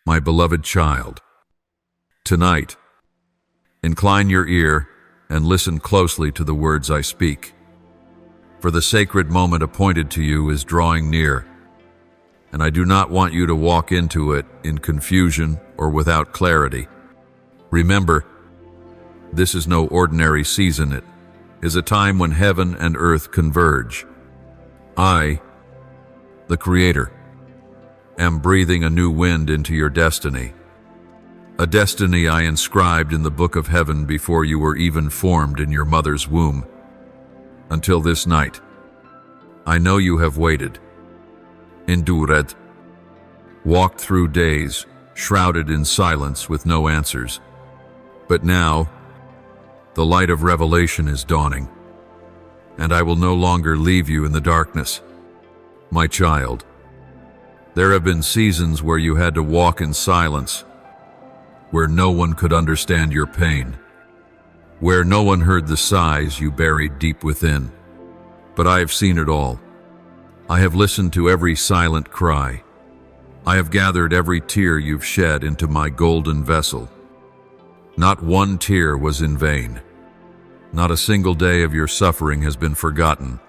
My beloved child, tonight, incline your ear and listen closely to the words I speak. For the sacred moment appointed to you is drawing near, and I do not want you to walk into it in confusion or without clarity. Remember, this is no ordinary season. It is a time when heaven and earth converge. I, the Creator, am breathing a new wind into your destiny. A destiny I inscribed in the book of heaven before you were even formed in your mother's womb. Until this night, I know you have waited, endured, walked through days, shrouded in silence with no answers. But now, the light of revelation is dawning, and I will no longer leave you in the darkness. My child, there have been seasons where you had to walk in silence, where no one could understand your pain, where no one heard the sighs you buried deep within. But I have seen it all. I have listened to every silent cry. I have gathered every tear you've shed into my golden vessel. Not one tear was in vain. Not a single day of your suffering has been forgotten.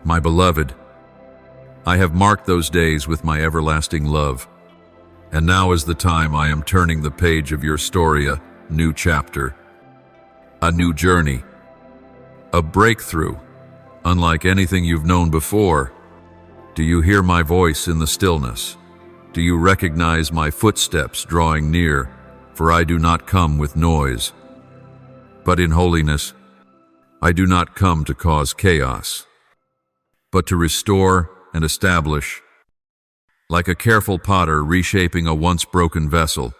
My beloved, I have marked those days with my everlasting love. And now is the time I am turning the page of your story, a new chapter, a new journey, a breakthrough, unlike anything you've known before. Do you hear my voice in the stillness? Do you recognize my footsteps drawing near? For I do not come with noise, but in holiness. I do not come to cause chaos, but to restore and establish. Like a careful potter reshaping a once broken vessel,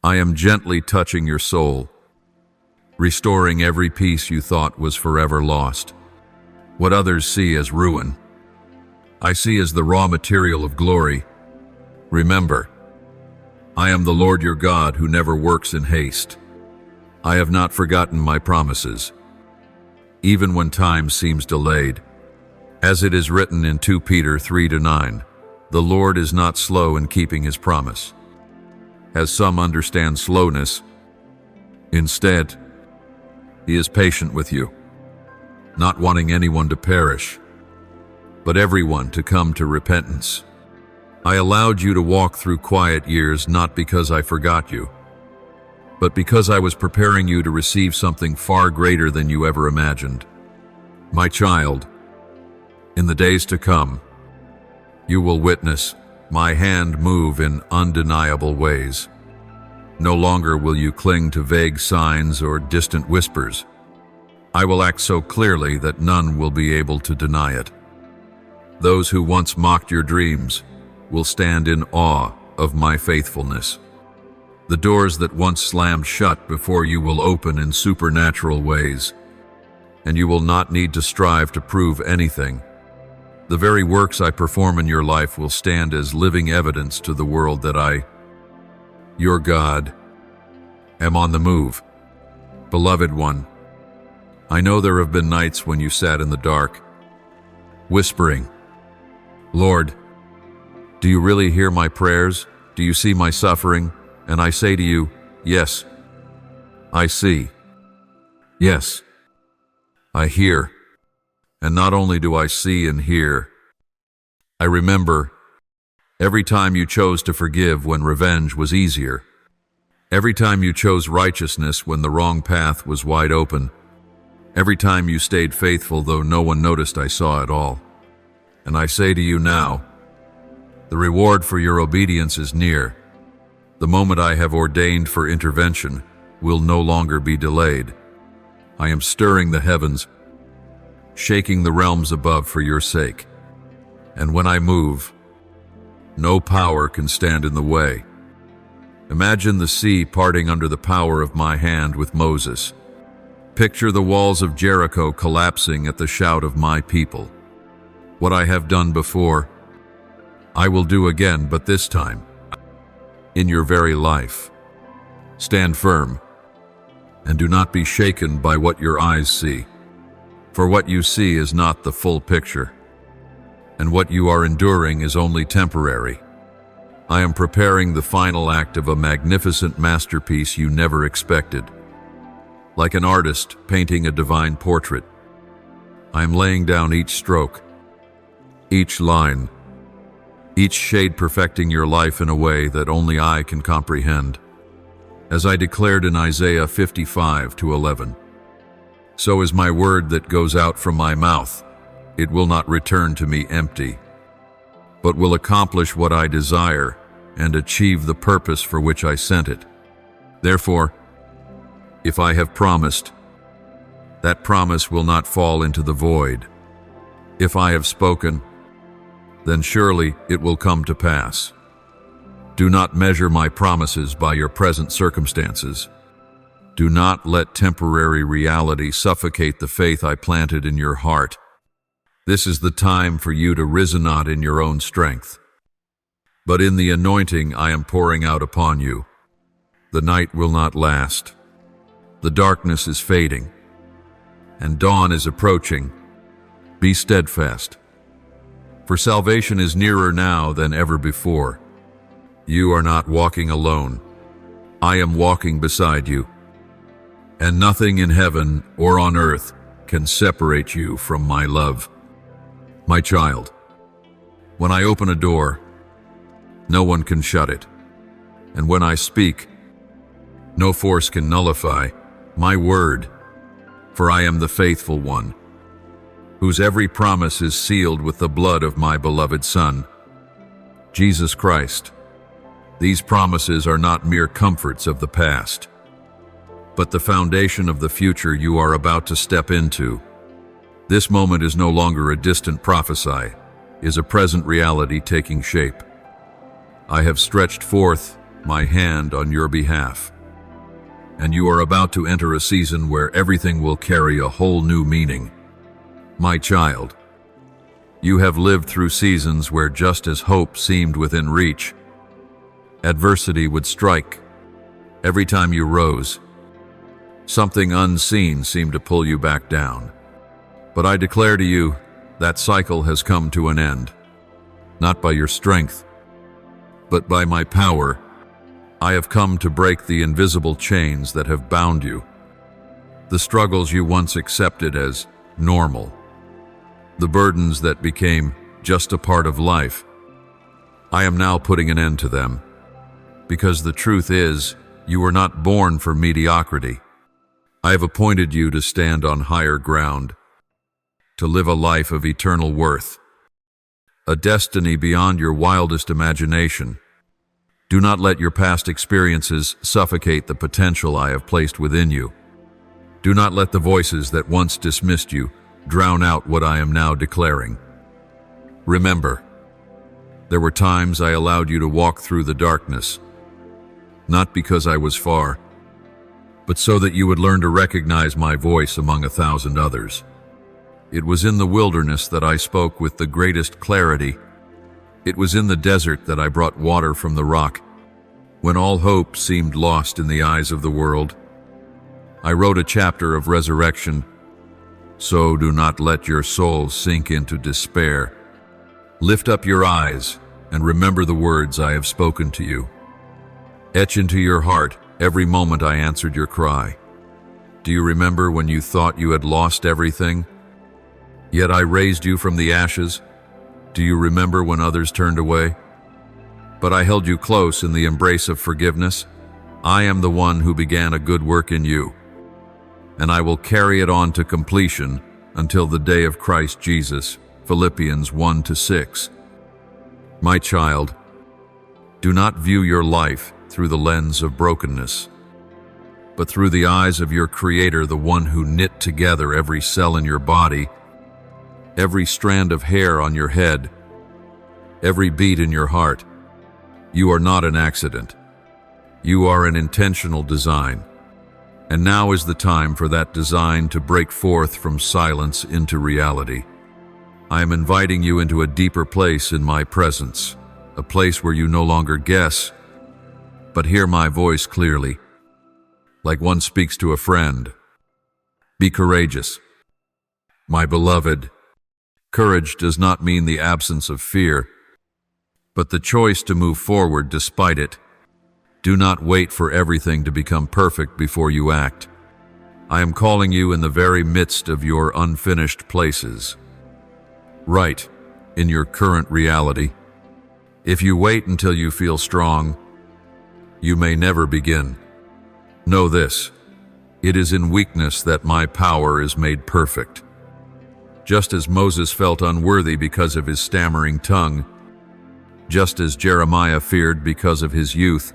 I am gently touching your soul, restoring every piece you thought was forever lost. What others see as ruin, I see as the raw material of glory. Remember, I am the Lord your God who never works in haste. I have not forgotten my promises, even when time seems delayed. As it is written in 2 Peter 3-9, the Lord is not slow in keeping his promise, as some understand slowness. Instead, he is patient with you, not wanting anyone to perish, but everyone to come to repentance. I allowed you to walk through quiet years not because I forgot you, but because I was preparing you to receive something far greater than you ever imagined. My child, in the days to come, you will witness my hand move in undeniable ways. No longer will you cling to vague signs or distant whispers. I will act so clearly that none will be able to deny it. Those who once mocked your dreams will stand in awe of my faithfulness. The doors that once slammed shut before you will open in supernatural ways, and you will not need to strive to prove anything. The very works I perform in your life will stand as living evidence to the world that I, your God, am on the move. Beloved one, I know there have been nights when you sat in the dark, whispering, Lord, do you really hear my prayers? Do you see my suffering? And I say to you, yes, I see. Yes, I hear. And not only do I see and hear, I remember every time you chose to forgive when revenge was easier, every time you chose righteousness when the wrong path was wide open, every time you stayed faithful though no one noticed I saw it all. And I say to you now, the reward for your obedience is near. The moment I have ordained for intervention will no longer be delayed. I am stirring the heavens, shaking the realms above for your sake. And when I move, no power can stand in the way. Imagine the sea parting under the power of my hand with Moses. Picture the walls of Jericho collapsing at the shout of my people. What I have done before, I will do again, but this time, in your very life. Stand firm, and do not be shaken by what your eyes see. For what you see is not the full picture, and what you are enduring is only temporary. I am preparing the final act of a magnificent masterpiece you never expected. Like an artist painting a divine portrait, I am laying down each stroke, each line, each shade, perfecting your life in a way that only I can comprehend. As I declared in Isaiah 55:11, so is my word that goes out from my mouth. It will not return to me empty, but will accomplish what I desire and achieve the purpose for which I sent it. Therefore, if I have promised, that promise will not fall into the void. If I have spoken, then surely it will come to pass. Do not measure my promises by your present circumstances. Do not let temporary reality suffocate the faith I planted in your heart. This is the time for you to rise not in your own strength, but in the anointing I am pouring out upon you. The night will not last. The darkness is fading, and dawn is approaching. Be steadfast, for salvation is nearer now than ever before. You are not walking alone. I am walking beside you, and nothing in heaven or on earth can separate you from my love. My child, when I open a door, no one can shut it, and when I speak, no force can nullify my word, for I am the faithful one, whose every promise is sealed with the blood of my beloved Son, Jesus Christ. These promises are not mere comforts of the past, but the foundation of the future you are about to step into. This moment is no longer a distant prophecy, is a present reality taking shape. I have stretched forth my hand on your behalf, and you are about to enter a season where everything will carry a whole new meaning. My child, you have lived through seasons where just as hope seemed within reach, adversity would strike. Every time you rose, something unseen seemed to pull you back down. But I declare to you, that cycle has come to an end, not by your strength, but by my power. I have come to break the invisible chains that have bound you, the struggles you once accepted as normal, the burdens that became just a part of life. I am now putting an end to them, because the truth is, you were not born for mediocrity. I have appointed you to stand on higher ground, to live a life of eternal worth, a destiny beyond your wildest imagination. Do not let your past experiences suffocate the potential I have placed within you. Do not let the voices that once dismissed you drown out what I am now declaring. Remember, there were times I allowed you to walk through the darkness, not because I was far, but so that you would learn to recognize my voice among 1,000 others. It was in the wilderness that I spoke with the greatest clarity. It was in the desert that I brought water from the rock. When all hope seemed lost in the eyes of the world, I wrote a chapter of resurrection. So do not let your soul sink into despair. Lift up your eyes and remember the words I have spoken to you. Etch into your heart every moment I answered your cry. Do you remember when you thought you had lost everything? Yet I raised you from the ashes. Do you remember when others turned away? But I held you close in the embrace of forgiveness. I am the one who began a good work in you, and I will carry it on to completion until the day of Christ Jesus. Philippians 1-6. My child, do not view your life through the lens of brokenness, but through the eyes of your Creator, the one who knit together every cell in your body, every strand of hair on your head, every beat in your heart. You are not an accident. You are an intentional design. And now is the time for that design to break forth from silence into reality. I am inviting you into a deeper place in my presence, a place where you no longer guess, but hear my voice clearly, like one speaks to a friend. Be courageous, my beloved. Courage does not mean the absence of fear. but the choice to move forward despite it. Do not wait for everything to become perfect before you act. I am calling you in the very midst of your unfinished places. Right, in your current reality. If you wait until you feel strong, you may never begin. Know this, it is in weakness that my power is made perfect. Just as Moses felt unworthy because of his stammering tongue, just as Jeremiah feared because of his youth,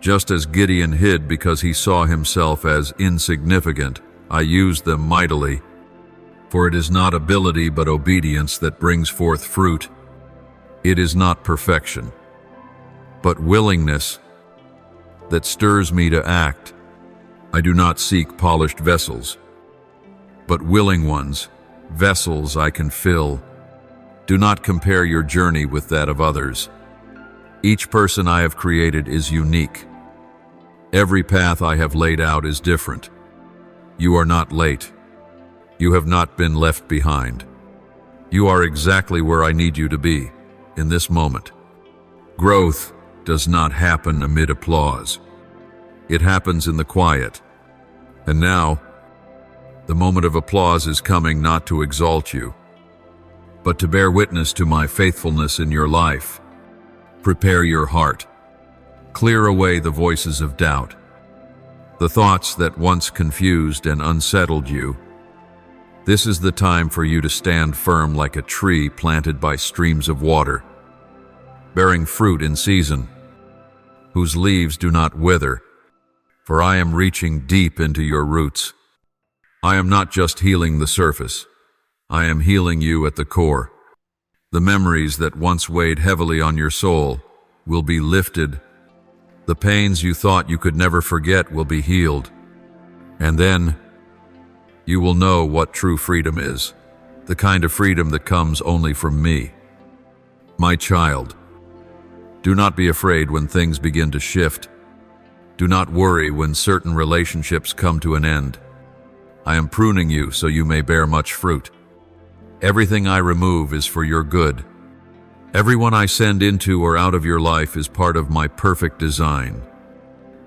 just as Gideon hid because he saw himself as insignificant, I used them mightily. For it is not ability but obedience that brings forth fruit. It is not perfection, but willingness that stirs me to act. I do not seek polished vessels, but willing ones, vessels I can fill. Do not compare your journey with that of others. Each person I have created is unique. Every path I have laid out is different. You are not late. You have not been left behind. You are exactly where I need you to be, in this moment. Growth does not happen amid applause. It happens in the quiet. And now, the moment of applause is coming not to exalt you, but to bear witness to my faithfulness in your life. Prepare your heart. Clear away the voices of doubt, the thoughts that once confused and unsettled you. This is the time for you to stand firm like a tree planted by streams of water, bearing fruit in season, whose leaves do not wither, for I am reaching deep into your roots. I am not just healing the surface. I am healing you at the core. The memories that once weighed heavily on your soul will be lifted. The pains you thought you could never forget will be healed. And then you will know what true freedom is, the kind of freedom that comes only from me. My child, do not be afraid when things begin to shift. Do not worry when certain relationships come to an end. I am pruning you so you may bear much fruit. Everything I remove is for your good. Everyone I send into or out of your life is part of my perfect design.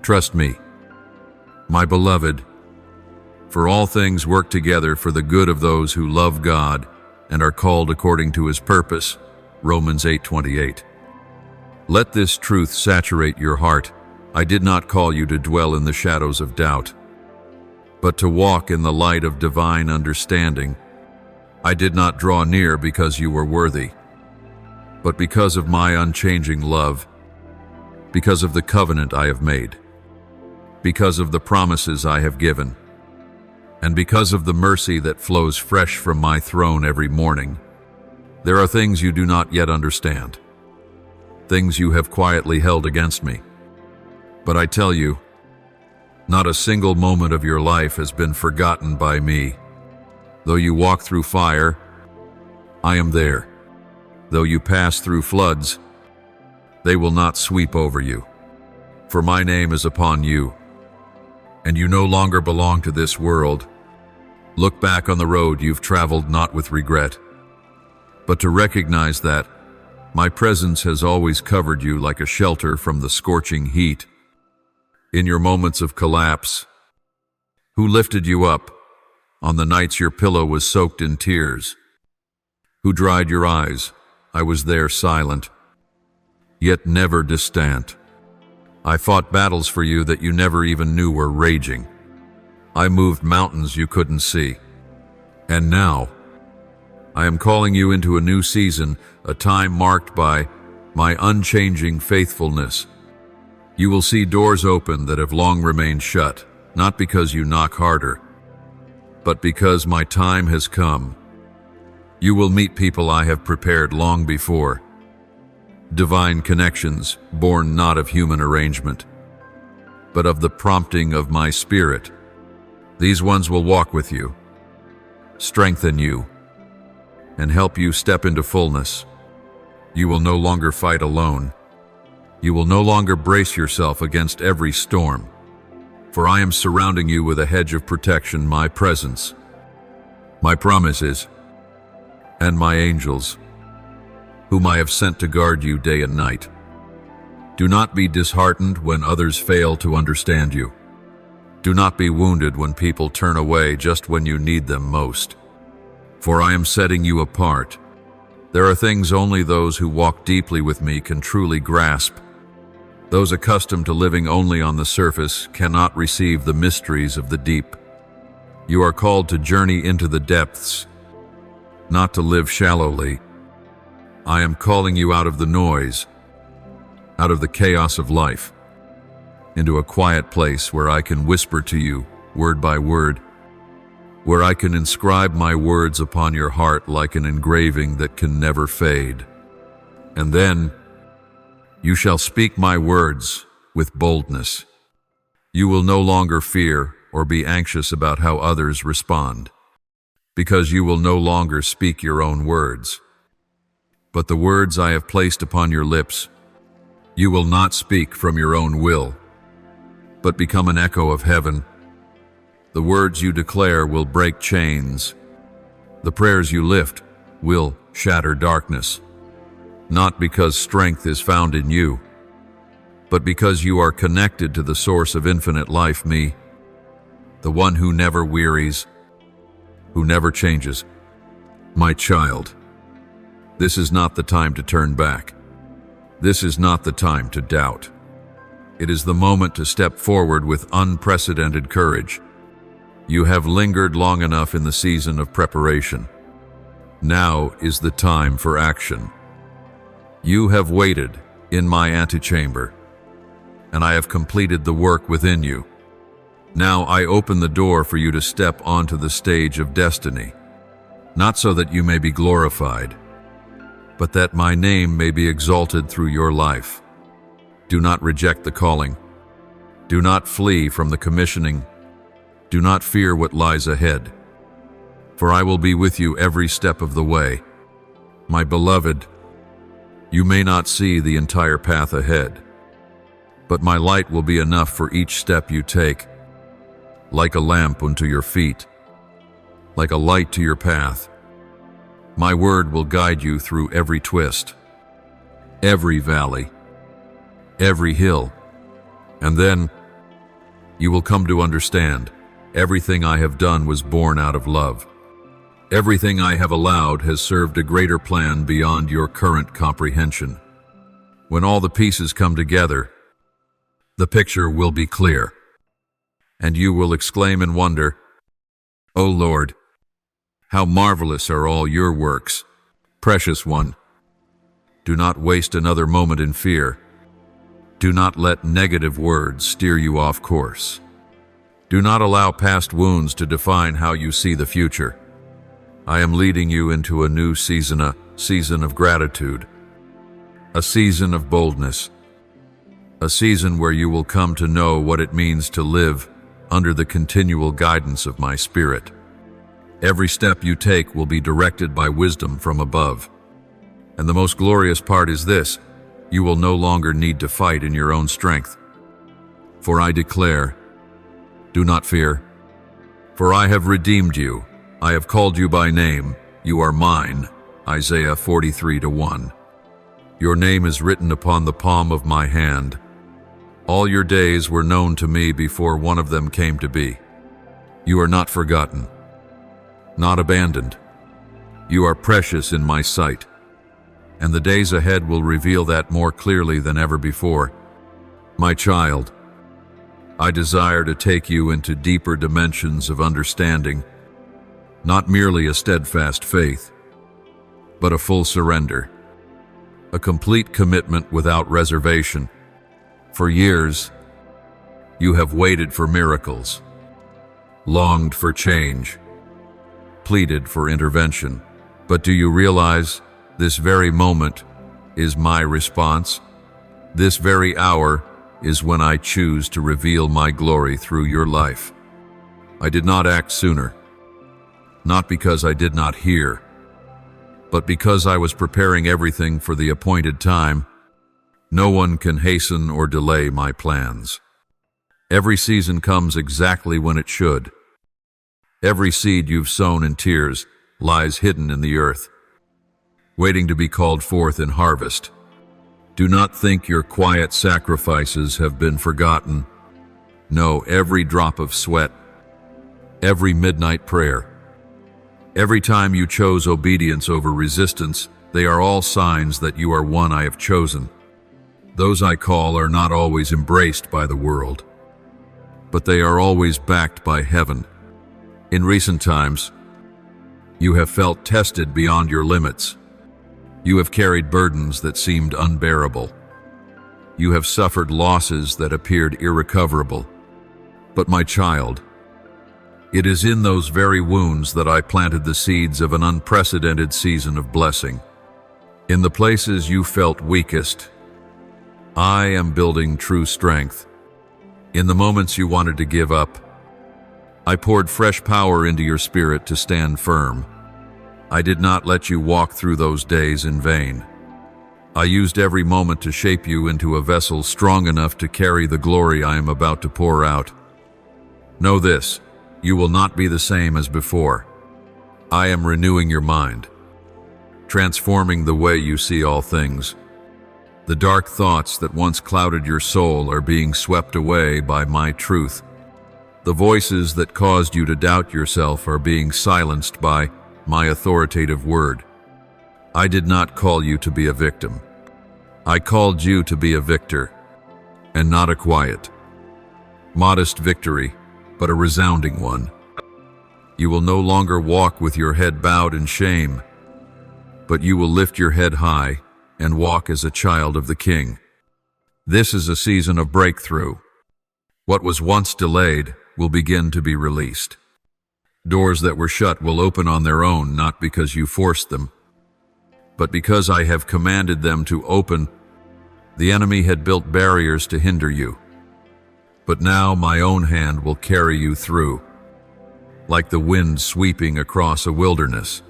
Trust me, my beloved, for all things work together for the good of those who love God and are called according to his purpose. Romans 8:28. Let this truth saturate your heart. I did not call you to dwell in the shadows of doubt, but to walk in the light of divine understanding. I did not draw near because you were worthy, but because of my unchanging love, because of the covenant I have made, because of the promises I have given, and because of the mercy that flows fresh from my throne every morning. There are things you do not yet understand, things you have quietly held against me. But I tell you, not a single moment of your life has been forgotten by me. Though you walk through fire, I am there. Though you pass through floods, they will not sweep over you. For my name is upon you, and you no longer belong to this world. Look back on the road you've traveled not with regret, but to recognize that my presence has always covered you like a shelter from the scorching heat. In your moments of collapse, who lifted you up on the nights your pillow was soaked in tears? Who dried your eyes? I was there silent, yet never distant. I fought battles for you that you never even knew were raging. I moved mountains you couldn't see. And now, I am calling you into a new season, a time marked by my unchanging faithfulness. You will see doors open that have long remained shut, not because you knock harder, but because my time has come. You will meet people I have prepared long before. Divine connections, born not of human arrangement, but of the prompting of my spirit. These ones will walk with you, strengthen you, and help you step into fullness. You will no longer fight alone. You will no longer brace yourself against every storm, for I am surrounding you with a hedge of protection, my presence, my promises, and my angels. whom I have sent to guard you day and night. Do not be disheartened when others fail to understand you. Do not be wounded when people turn away just when you need them most. For I am setting you apart. There are things only those who walk deeply with me can truly grasp. Those accustomed to living only on the surface cannot receive the mysteries of the deep. You are called to journey into the depths, not to live shallowly. I am calling you out of the noise, out of the chaos of life, into a quiet place where I can whisper to you, word by word, where I can inscribe my words upon your heart like an engraving that can never fade. And then you shall speak my words with boldness. You will no longer fear or be anxious about how others respond, because you will no longer speak your own words. But the words I have placed upon your lips, you will not speak from your own will, but become an echo of heaven. The words you declare will break chains. The prayers you lift will shatter darkness, not because strength is found in you, but because you are connected to the source of infinite life, me, the one who never wearies, who never changes. My child, this is not the time to turn back. This is not the time to doubt. It is the moment to step forward with unprecedented courage. You have lingered long enough in the season of preparation. Now is the time for action. You have waited in my antechamber, and I have completed the work within you. Now I open the door for you to step onto the stage of destiny, not so that you may be glorified, but that my name may be exalted through your life. Do not reject the calling. Do not flee from the commissioning. Do not fear what lies ahead, for I will be with you every step of the way. My beloved, you may not see the entire path ahead, but my light will be enough for each step you take, like a lamp unto your feet, like a light to your path. My word will guide you through every twist, every valley, every hill, and then you will come to understand everything I have done was born out of love. Everything I have allowed has served a greater plan beyond your current comprehension. When all the pieces come together, the picture will be clear, and you will exclaim in wonder, "O Lord, how marvelous are all your works, precious one." Do not waste another moment in fear. Do not let negative words steer you off course. Do not allow past wounds to define how you see the future. I am leading you into a new season, a season of gratitude, a season of boldness, a season where you will come to know what it means to live under the continual guidance of my Spirit. Every step you take will be directed by wisdom from above. And the most glorious part is this: you will no longer need to fight in your own strength. For I declare, do not fear, for I have redeemed you. I have called you by name. You are mine. Isaiah 43:1. Your name is written upon the palm of my hand. All your days were known to me before one of them came to be. You are not forgotten, not abandoned. You are precious in my sight, and the days ahead will reveal that more clearly than ever before. My child, I desire to take you into deeper dimensions of understanding, not merely a steadfast faith, but a full surrender, a complete commitment without reservation. For years, you have waited for miracles, longed for change, pleaded for intervention. But do you realize this very moment is my response? This very hour is when I choose to reveal my glory through your life. I did not act sooner, not because I did not hear, but because I was preparing everything for the appointed time. No one can hasten or delay my plans. Every season comes exactly when it should. Every seed you've sown in tears lies hidden in the earth. waiting to be called forth in harvest. Do not think your quiet sacrifices have been forgotten. No, every drop of sweat, every midnight prayer, every time you chose obedience over resistance, they are all signs that you are one I have chosen. Those I call are not always embraced by the world, but they are always backed by heaven. In recent times, you have felt tested beyond your limits. You have carried burdens that seemed unbearable. You have suffered losses that appeared irrecoverable. But my child, it is in those very wounds that I planted the seeds of an unprecedented season of blessing. In the places you felt weakest, I am building true strength. In the moments you wanted to give up, I poured fresh power into your spirit to stand firm. I did not let you walk through those days in vain. I used every moment to shape you into a vessel strong enough to carry the glory I am about to pour out. Know this, you will not be the same as before. I am renewing your mind, transforming the way you see all things. The dark thoughts that once clouded your soul are being swept away by my truth. The voices that caused you to doubt yourself are being silenced by my authoritative word. I did not call you to be a victim. I called you to be a victor, and not a quiet, modest victory, but a resounding one. You will no longer walk with your head bowed in shame, but you will lift your head high and walk as a child of the King. This is a season of breakthrough. What was once delayed will begin to be released. Doors that were shut will open on their own, not because you forced them, but because I have commanded them to open. The enemy had built barriers to hinder you, but now my own hand will carry you through, like the wind sweeping across a wilderness.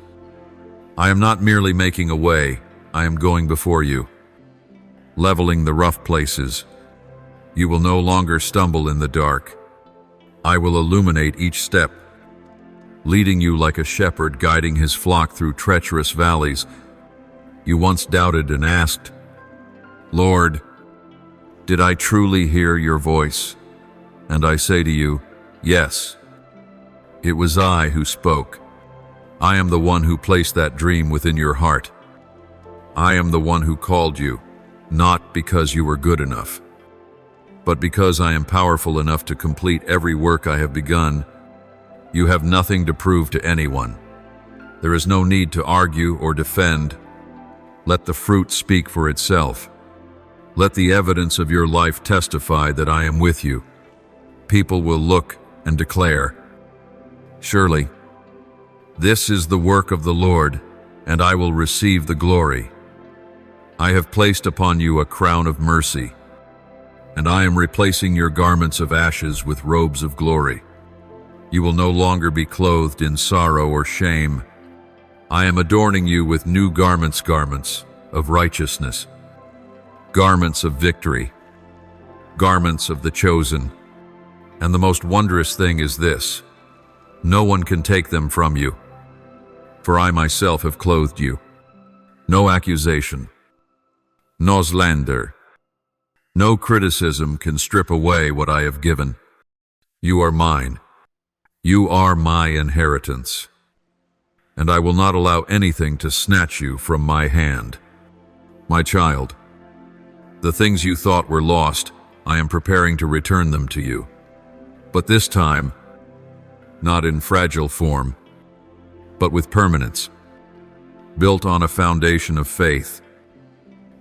I am not merely making a way, I am going before you, leveling the rough places. You will no longer stumble in the dark. I will illuminate each step, leading you like a shepherd guiding his flock through treacherous valleys. You once doubted and asked, Lord, did I truly hear your voice? And I say to you, yes. It was I who spoke. I am the one who placed that dream within your heart. I am the one who called you, not because you were good enough, but because I am powerful enough to complete every work I have begun. You have nothing to prove to anyone. There is no need to argue or defend. Let the fruit speak for itself. Let the evidence of your life testify that I am with you. People will look and declare, surely, this is the work of the Lord, and I will receive the glory. I have placed upon you a crown of mercy, and I am replacing your garments of ashes with robes of glory. You will no longer be clothed in sorrow or shame. I am adorning you with new garments of righteousness, garments of victory, garments of the chosen. And the most wondrous thing is this: no one can take them from you, for I myself have clothed you. No accusation, no slander, no criticism can strip away what I have given. You are mine. You are my inheritance, and I will not allow anything to snatch you from my hand. My child, the things you thought were lost, I am preparing to return them to you. But this time, not in fragile form, but with permanence, built on a foundation of faith,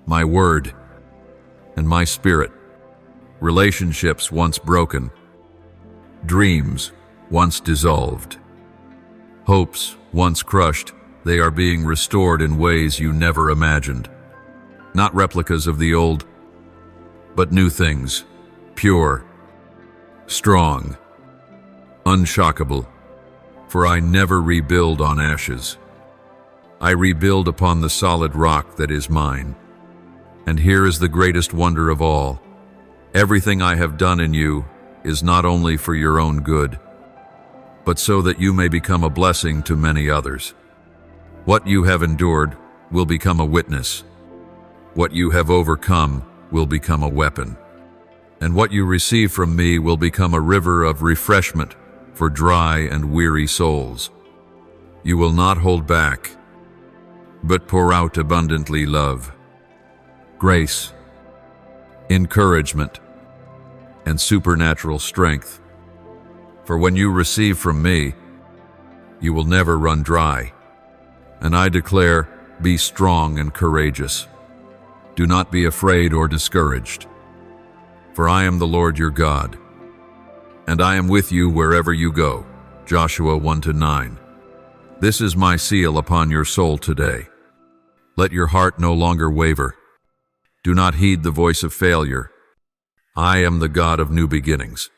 my word, and my spirit. Relationships once broken, dreams once dissolved, hopes once crushed, they are being restored in ways you never imagined. Not replicas of the old, but new things, pure, strong, unshockable. For I never rebuild on ashes. I rebuild upon the solid rock that is mine. And here is the greatest wonder of all. Everything I have done in you is not only for your own good, but so that you may become a blessing to many others. What you have endured will become a witness. What you have overcome will become a weapon. And what you receive from me will become a river of refreshment for dry and weary souls. You will not hold back, but pour out abundantly love, grace, encouragement, and supernatural strength. For when you receive from me, you will never run dry. And I declare, be strong and courageous. Do not be afraid or discouraged. For I am the Lord your God, and I am with you wherever you go. Joshua 1-9. This is my seal upon your soul today. Let your heart no longer waver. Do not heed the voice of failure. I am the God of new beginnings.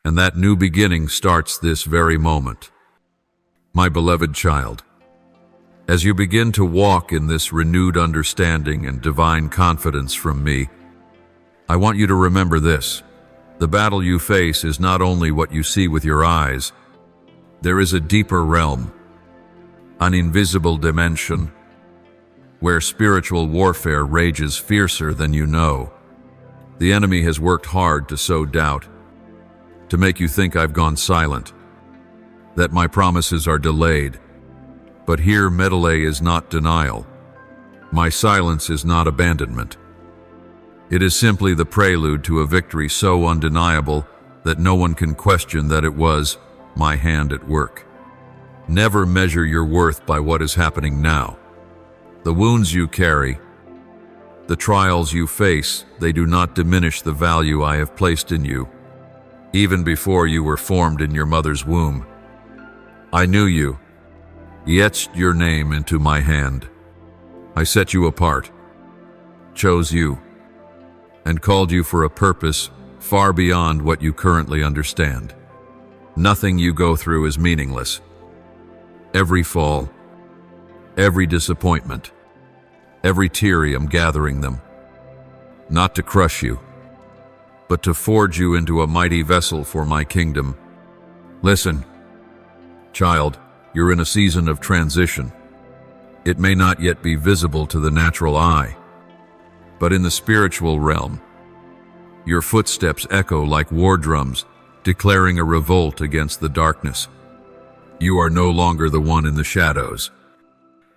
And that new beginning starts this very moment. My beloved child, as you begin to walk in this renewed understanding and divine confidence from me, I want you to remember this. The battle you face is not only what you see with your eyes. There is a deeper realm, an invisible dimension, where spiritual warfare rages fiercer than you know. The enemy has worked hard to sow doubt, to make you think I've gone silent, that my promises are delayed. But here, medley is not denial. My silence is not abandonment. It is simply the prelude to a victory so undeniable that no one can question that it was my hand at work. Never measure your worth by what is happening now. The wounds you carry, the trials you face, they do not diminish the value I have placed in you. Even before you were formed in your mother's womb, I knew you, etched your name into my hand. I set you apart, chose you, and called you for a purpose far beyond what you currently understand. Nothing you go through is meaningless. Every fall, every disappointment, every tear, I'm gathering them, not to crush you, but to forge you into a mighty vessel for my kingdom. Listen, child, you're in a season of transition. It may not yet be visible to the natural eye, but in the spiritual realm, your footsteps echo like war drums, declaring a revolt against the darkness. You are no longer the one in the shadows.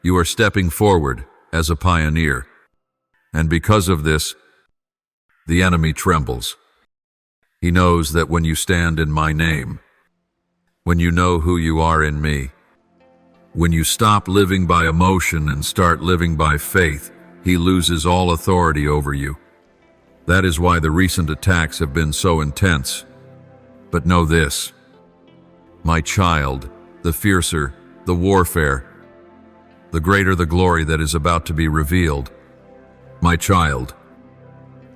You are stepping forward as a pioneer. And because of this, the enemy trembles. He knows that when you stand in my name, when you know who you are in me, when you stop living by emotion and start living by faith, he loses all authority over you. That is why the recent attacks have been so intense. But know this, my child, the fiercer the warfare, the greater the glory that is about to be revealed. My child,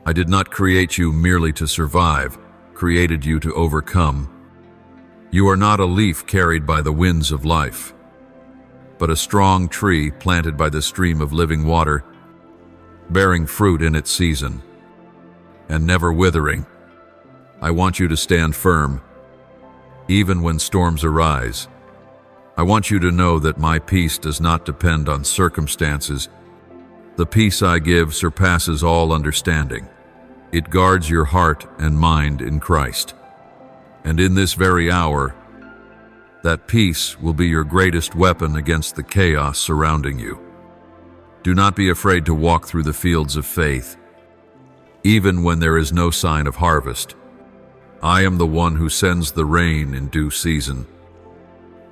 I did not create you merely to survive, created you to overcome. You are not a leaf carried by the winds of life, but a strong tree planted by the stream of living water, bearing fruit in its season, and never withering. I want you to stand firm, even when storms arise. I want you to know that my peace does not depend on circumstances. The peace I give surpasses all understanding. It guards your heart and mind in Christ. And in this very hour, that peace will be your greatest weapon against the chaos surrounding you. Do not be afraid to walk through the fields of faith, even when there is no sign of harvest. I am the one who sends the rain in due season,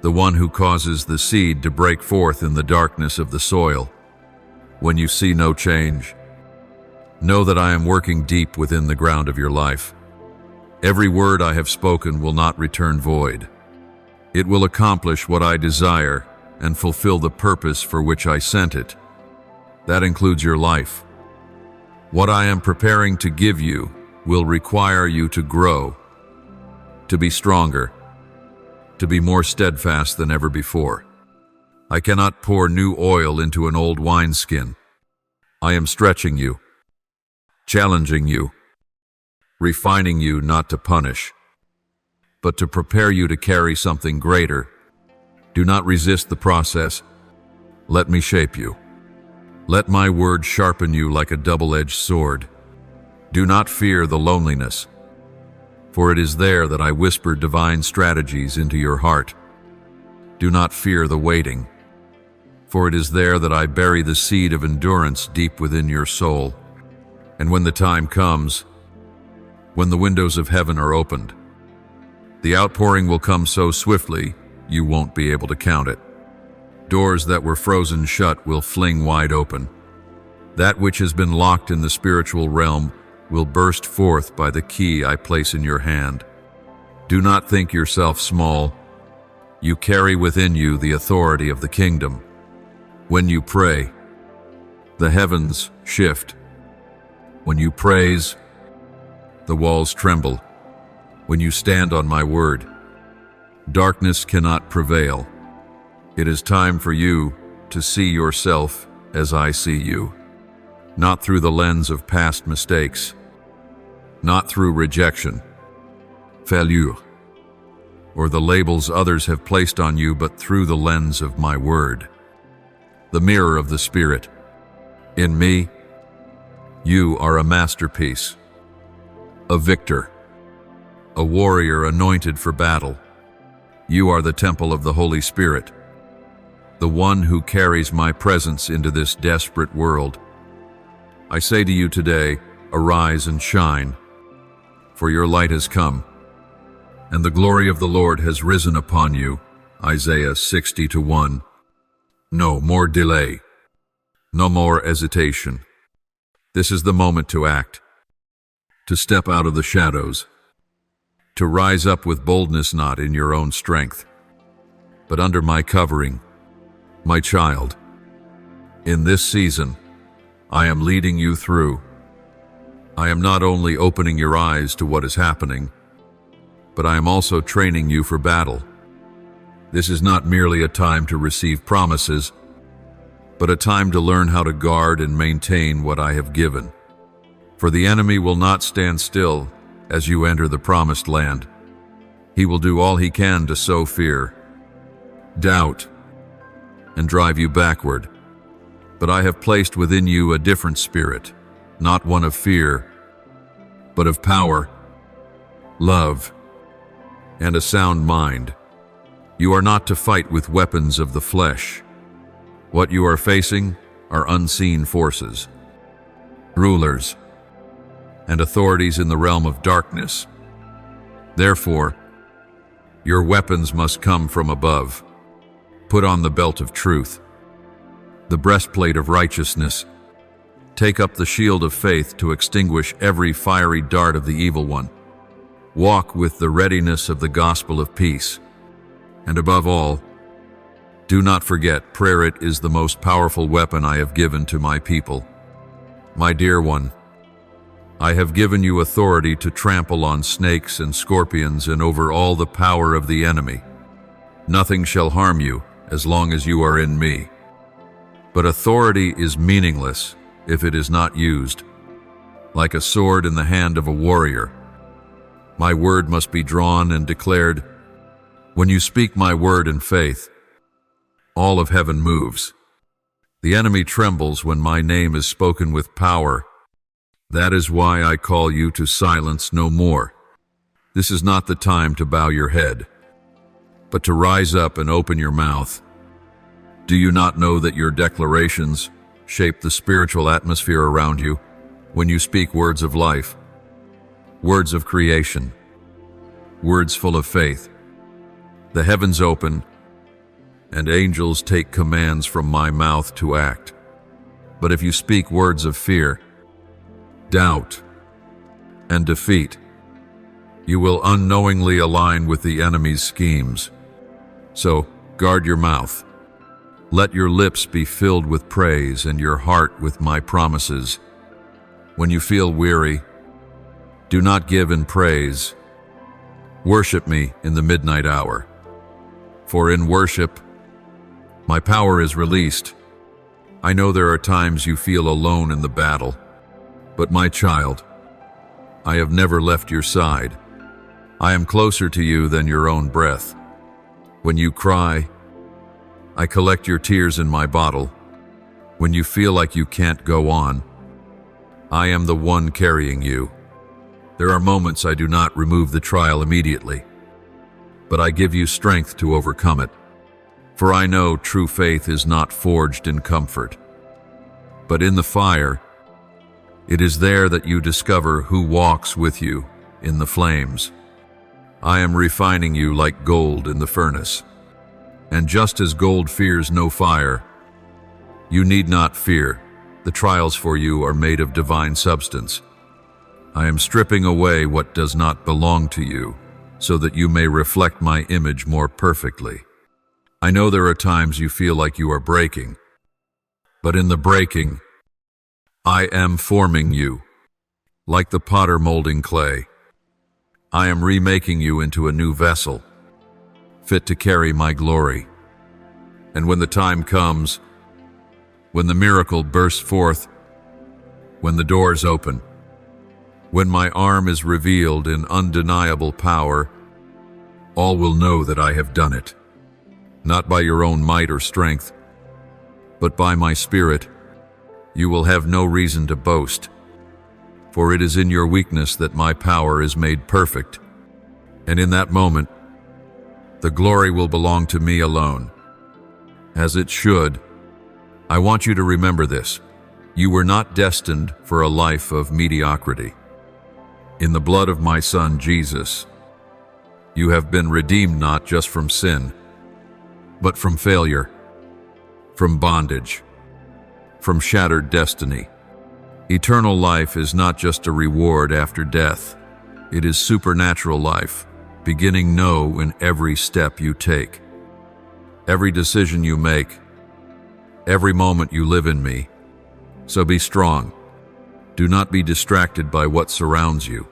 the one who causes the seed to break forth in the darkness of the soil. When you see no change, know that I am working deep within the ground of your life. Every word I have spoken will not return void. It will accomplish what I desire and fulfill the purpose for which I sent it. That includes your life. What I am preparing to give you will require you to grow, to be stronger, to be more steadfast than ever before. I cannot pour new oil into an old wineskin. I am stretching you, challenging you, refining you not to punish, but to prepare you to carry something greater. Do not resist the process. Let me shape you. Let my word sharpen you like a double-edged sword. Do not fear the loneliness, for it is there that I whisper divine strategies into your heart. Do not fear the waiting, for it is there that I bury the seed of endurance deep within your soul. And when the time comes, when the windows of heaven are opened, the outpouring will come so swiftly you won't be able to count it. Doors that were frozen shut will fling wide open. That which has been locked in the spiritual realm will burst forth by the key I place in your hand. Do not think yourself small. You carry within you the authority of the kingdom. When you pray, the heavens shift. When you praise, the walls tremble. When you stand on my word, darkness cannot prevail. It is time for you to see yourself as I see you, not through the lens of past mistakes, not through rejection, failure, or the labels others have placed on you, but through the lens of my word, the mirror of the Spirit. In me, you are a masterpiece, a victor, a warrior anointed for battle. You are the temple of the Holy Spirit, the one who carries my presence into this desperate world. I say to you today, arise and shine, for your light has come, and the glory of the Lord has risen upon you. Isaiah 60:1. No more delay, no more hesitation. This is the moment to act, to step out of the shadows, to rise up with boldness, not in your own strength, but under my covering. My child, in this season, I am leading you through. I am not only opening your eyes to what is happening, but I am also training you for battle. This is not merely a time to receive promises, but a time to learn how to guard and maintain what I have given. For the enemy will not stand still as you enter the promised land. He will do all he can to sow fear, doubt, and drive you backward. But I have placed within you a different spirit, not one of fear, but of power, love, and a sound mind. You are not to fight with weapons of the flesh. What you are facing are unseen forces, rulers, and authorities in the realm of darkness. Therefore, your weapons must come from above. Put on the belt of truth, the breastplate of righteousness. Take up the shield of faith to extinguish every fiery dart of the evil one. Walk with the readiness of the gospel of peace. And above all, do not forget, prayer. It is the most powerful weapon I have given to my people. My dear one, I have given you authority to trample on snakes and scorpions and over all the power of the enemy. Nothing shall harm you as long as you are in me. But authority is meaningless if it is not used. Like a sword in the hand of a warrior, my word must be drawn and declared. When you speak my word in faith, all of heaven moves. The enemy trembles when my name is spoken with power. That is why I call you to silence no more. This is not the time to bow your head, but to rise up and open your mouth. Do you not know that your declarations shape the spiritual atmosphere around you? When you speak words of life, words of creation, words full of faith, the heavens open, and angels take commands from my mouth to act. But if you speak words of fear, doubt, and defeat, you will unknowingly align with the enemy's schemes. So guard your mouth. Let your lips be filled with praise and your heart with my promises. When you feel weary, do not give in praise. Worship me in the midnight hour. For in worship, my power is released. I know there are times you feel alone in the battle, but my child, I have never left your side. I am closer to you than your own breath. When you cry, I collect your tears in my bottle. When you feel like you can't go on, I am the one carrying you. There are moments I do not remove the trial immediately, but I give you strength to overcome it. For I know true faith is not forged in comfort, but in the fire. It is there that you discover who walks with you in the flames. I am refining you like gold in the furnace. And just as gold fears no fire, you need not fear. The trials for you are made of divine substance. I am stripping away what does not belong to you, so that you may reflect my image more perfectly. I know there are times you feel like you are breaking, but in the breaking, I am forming you, like the potter molding clay. I am remaking you into a new vessel, fit to carry my glory. And when the time comes, when the miracle bursts forth, when the doors open, when my arm is revealed in undeniable power, all will know that I have done it, not by your own might or strength, but by my Spirit. You will have no reason to boast, for it is in your weakness that my power is made perfect. And in that moment, the glory will belong to me alone, as it should. I want you to remember this. You were not destined for a life of mediocrity. In the blood of my Son, Jesus, you have been redeemed not just from sin, but from failure, from bondage, from shattered destiny. Eternal life is not just a reward after death. It is supernatural life, beginning now in every step you take, every decision you make, every moment you live in me. So be strong. Do not be distracted by what surrounds you.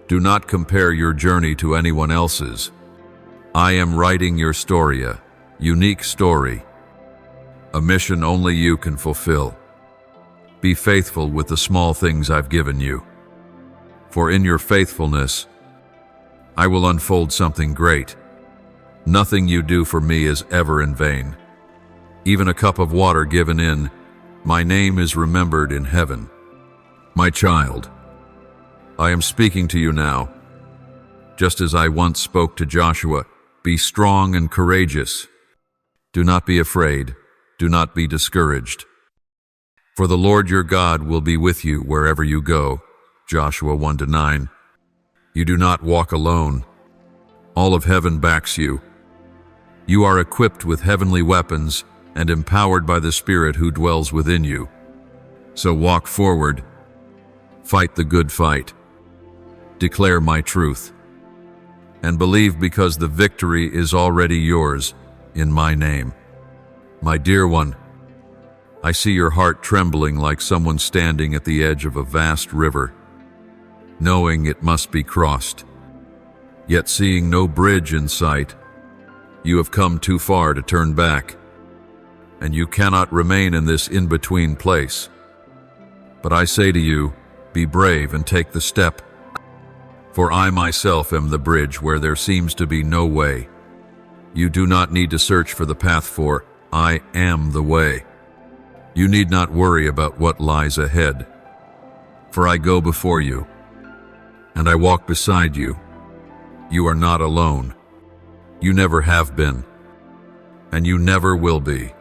Do not compare your journey to anyone else's. I am writing your story, a unique story, a mission only you can fulfill. Be faithful with the small things I've given you, for in your faithfulness, I will unfold something great. Nothing you do for me is ever in vain. Even a cup of water given in my name is remembered in heaven. My child, I am speaking to you now, just as I once spoke to Joshua. Be strong and courageous. Do not be afraid. Do not be discouraged. For the Lord your God will be with you wherever you go. Joshua 1-9. You do not walk alone. All of heaven backs you. You are equipped with heavenly weapons and empowered by the Spirit who dwells within you. So walk forward. Fight the good fight. Declare my truth. And believe, because the victory is already yours in my name. My dear one, I see your heart trembling like someone standing at the edge of a vast river, knowing it must be crossed, yet seeing no bridge in sight. You have come too far to turn back, and you cannot remain in this in-between place. But I say to you, be brave and take the step, for I myself am the bridge where there seems to be no way. You do not need to search for the path, for I am the way. You need not worry about what lies ahead, for I go before you, and I walk beside you. You are not alone. You never have been, and you never will be.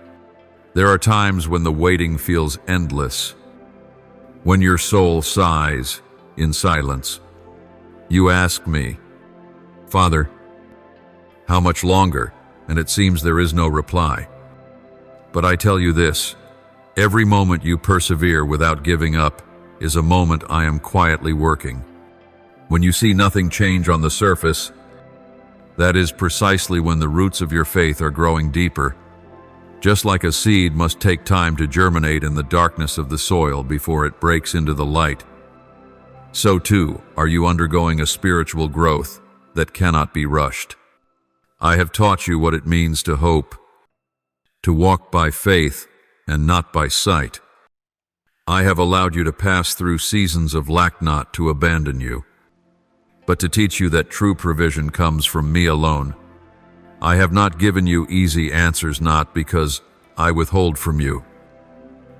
There are times when the waiting feels endless, when your soul sighs in silence. You ask me, Father, how much longer? And it seems there is no reply. But I tell you this, every moment you persevere without giving up is a moment I am quietly working. When you see nothing change on the surface, that is precisely when the roots of your faith are growing deeper. Just like a seed must take time to germinate in the darkness of the soil before it breaks into the light, so too are you undergoing a spiritual growth that cannot be rushed. I have taught you what it means to hope, to walk by faith and not by sight. I have allowed you to pass through seasons of lack, not to abandon you, but to teach you that true provision comes from me alone. I have not given you easy answers, not because I withhold from you,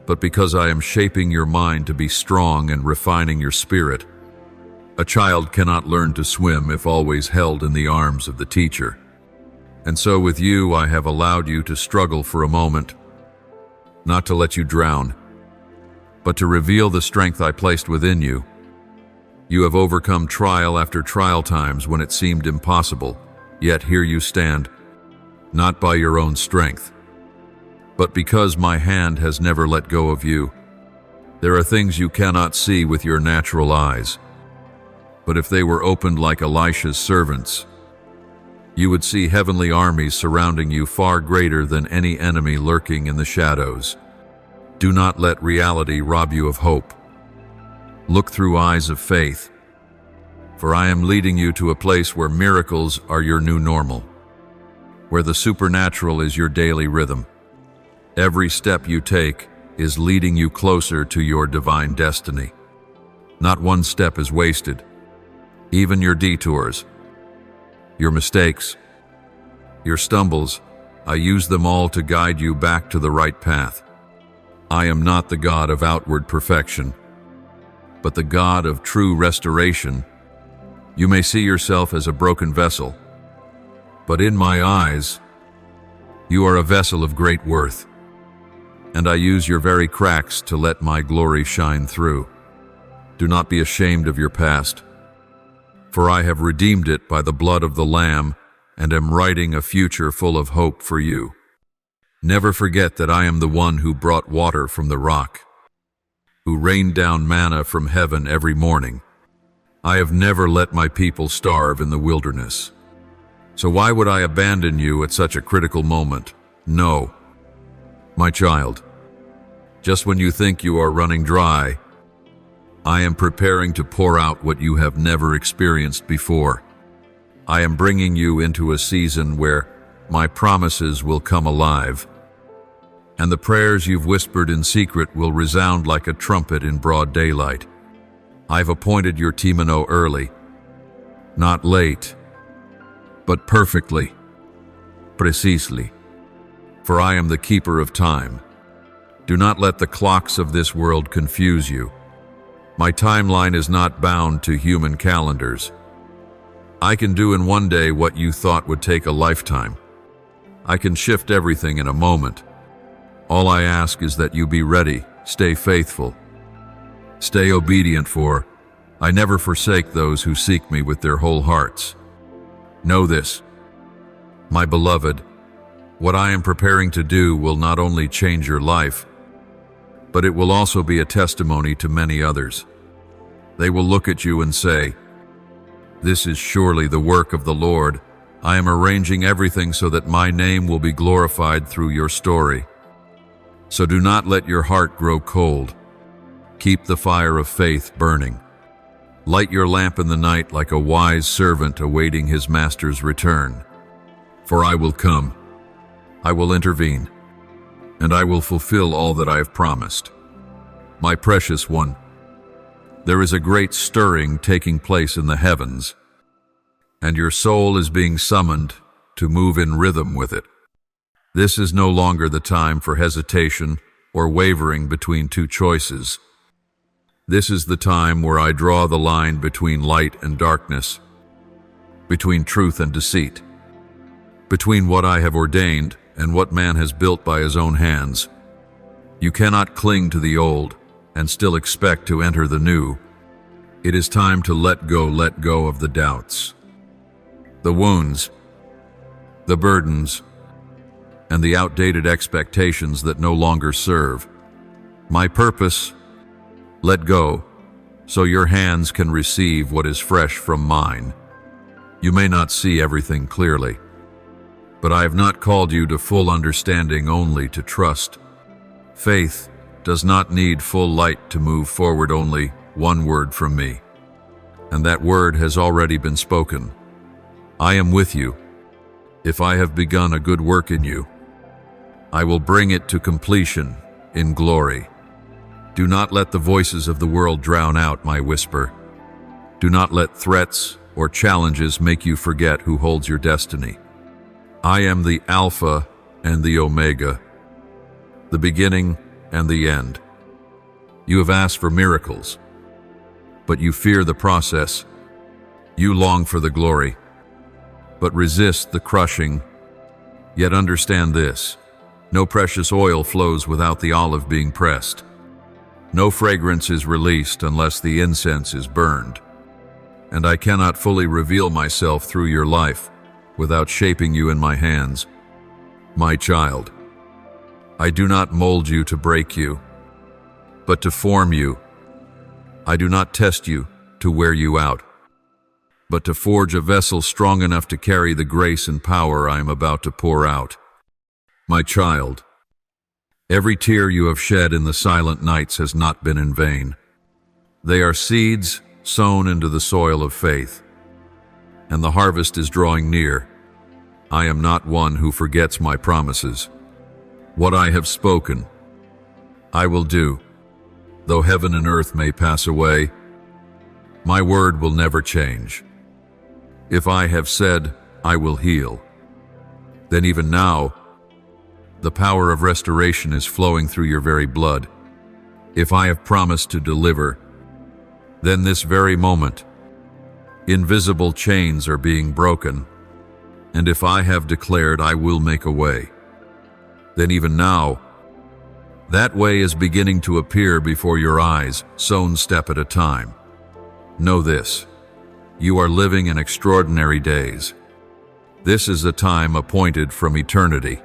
but because I am shaping your mind to be strong and refining your spirit. A child cannot learn to swim if always held in the arms of the teacher. And so with you, I have allowed you to struggle for a moment, not to let you drown, but to reveal the strength I placed within you. You have overcome trial after trial times when it seemed impossible, yet here you stand, not by your own strength, but because my hand has never let go of you. There are things you cannot see with your natural eyes, but if they were opened like Elisha's servants, you would see heavenly armies surrounding you far greater than any enemy lurking in the shadows. Do not let reality rob you of hope. Look through eyes of faith, for I am leading you to a place where miracles are your new normal, where the supernatural is your daily rhythm. Every step you take is leading you closer to your divine destiny. Not one step is wasted. Even your detours, your mistakes, your stumbles, I use them all to guide you back to the right path. I am not the God of outward perfection, but the God of true restoration. You may see yourself as a broken vessel, but in my eyes, you are a vessel of great worth, and I use your very cracks to let my glory shine through. Do not be ashamed of your past, for I have redeemed it by the blood of the Lamb and am writing a future full of hope for you. Never forget that I am the one who brought water from the rock, who rained down manna from heaven every morning. I have never let my people starve in the wilderness. So why would I abandon you at such a critical moment? No, my child. Just when you think you are running dry, I am preparing to pour out what you have never experienced before. I am bringing you into a season where my promises will come alive, and the prayers you've whispered in secret will resound like a trumpet in broad daylight. I've appointed your Timano early, not late, but perfectly, precisely, for I am the keeper of time. Do not let the clocks of this world confuse you. My timeline is not bound to human calendars. I can do in one day what you thought would take a lifetime. I can shift everything in a moment. All I ask is that you be ready, stay faithful, stay obedient, for I never forsake those who seek me with their whole hearts. Know this, my beloved, what I am preparing to do will not only change your life, but it will also be a testimony to many others. They will look at you and say, "This is surely the work of the Lord. I am arranging everything so that my name will be glorified through your story." So do not let your heart grow cold. Keep the fire of faith burning. Light your lamp in the night like a wise servant awaiting his master's return. For I will come, I will intervene, and I will fulfill all that I have promised. My precious one, there is a great stirring taking place in the heavens, and your soul is being summoned to move in rhythm with it. This is no longer the time for hesitation or wavering between two choices. This is the time where I draw the line between light and darkness, between truth and deceit, between what I have ordained and what man has built by his own hands. You cannot cling to the old and still expect to enter the new. It is time to let go of the doubts, the wounds, the burdens, and the outdated expectations that no longer serve. My purpose, let go, so your hands can receive what is fresh from mine. You may not see everything clearly, but I have not called you to full understanding, only to trust. Faith does not need full light to move forward, only one word from me, and that word has already been spoken. I am with you. If I have begun a good work in you, I will bring it to completion in glory. Do not let the voices of the world drown out my whisper. Do not let threats or challenges make you forget who holds your destiny. I am the Alpha and the Omega, the beginning and the end. You have asked for miracles, but you fear the process. You long for the glory, but resist the crushing. Yet understand this: no precious oil flows without the olive being pressed. No fragrance is released unless the incense is burned. And I cannot fully reveal myself through your life without shaping you in my hands. My child, I do not mold you to break you, but to form you. I do not test you to wear you out, but to forge a vessel strong enough to carry the grace and power I am about to pour out. My child, every tear you have shed in the silent nights has not been in vain. They are seeds sown into the soil of faith, and the harvest is drawing near. I am not one who forgets my promises. What I have spoken, I will do. Though heaven and earth may pass away, my word will never change. If I have said, I will heal, then even now, the power of restoration is flowing through your very blood. If I have promised to deliver, then this very moment, invisible chains are being broken. And if I have declared I will make a way, then even now, that way is beginning to appear before your eyes, sown step at a time. Know this: you are living in extraordinary days. This is a time appointed from eternity.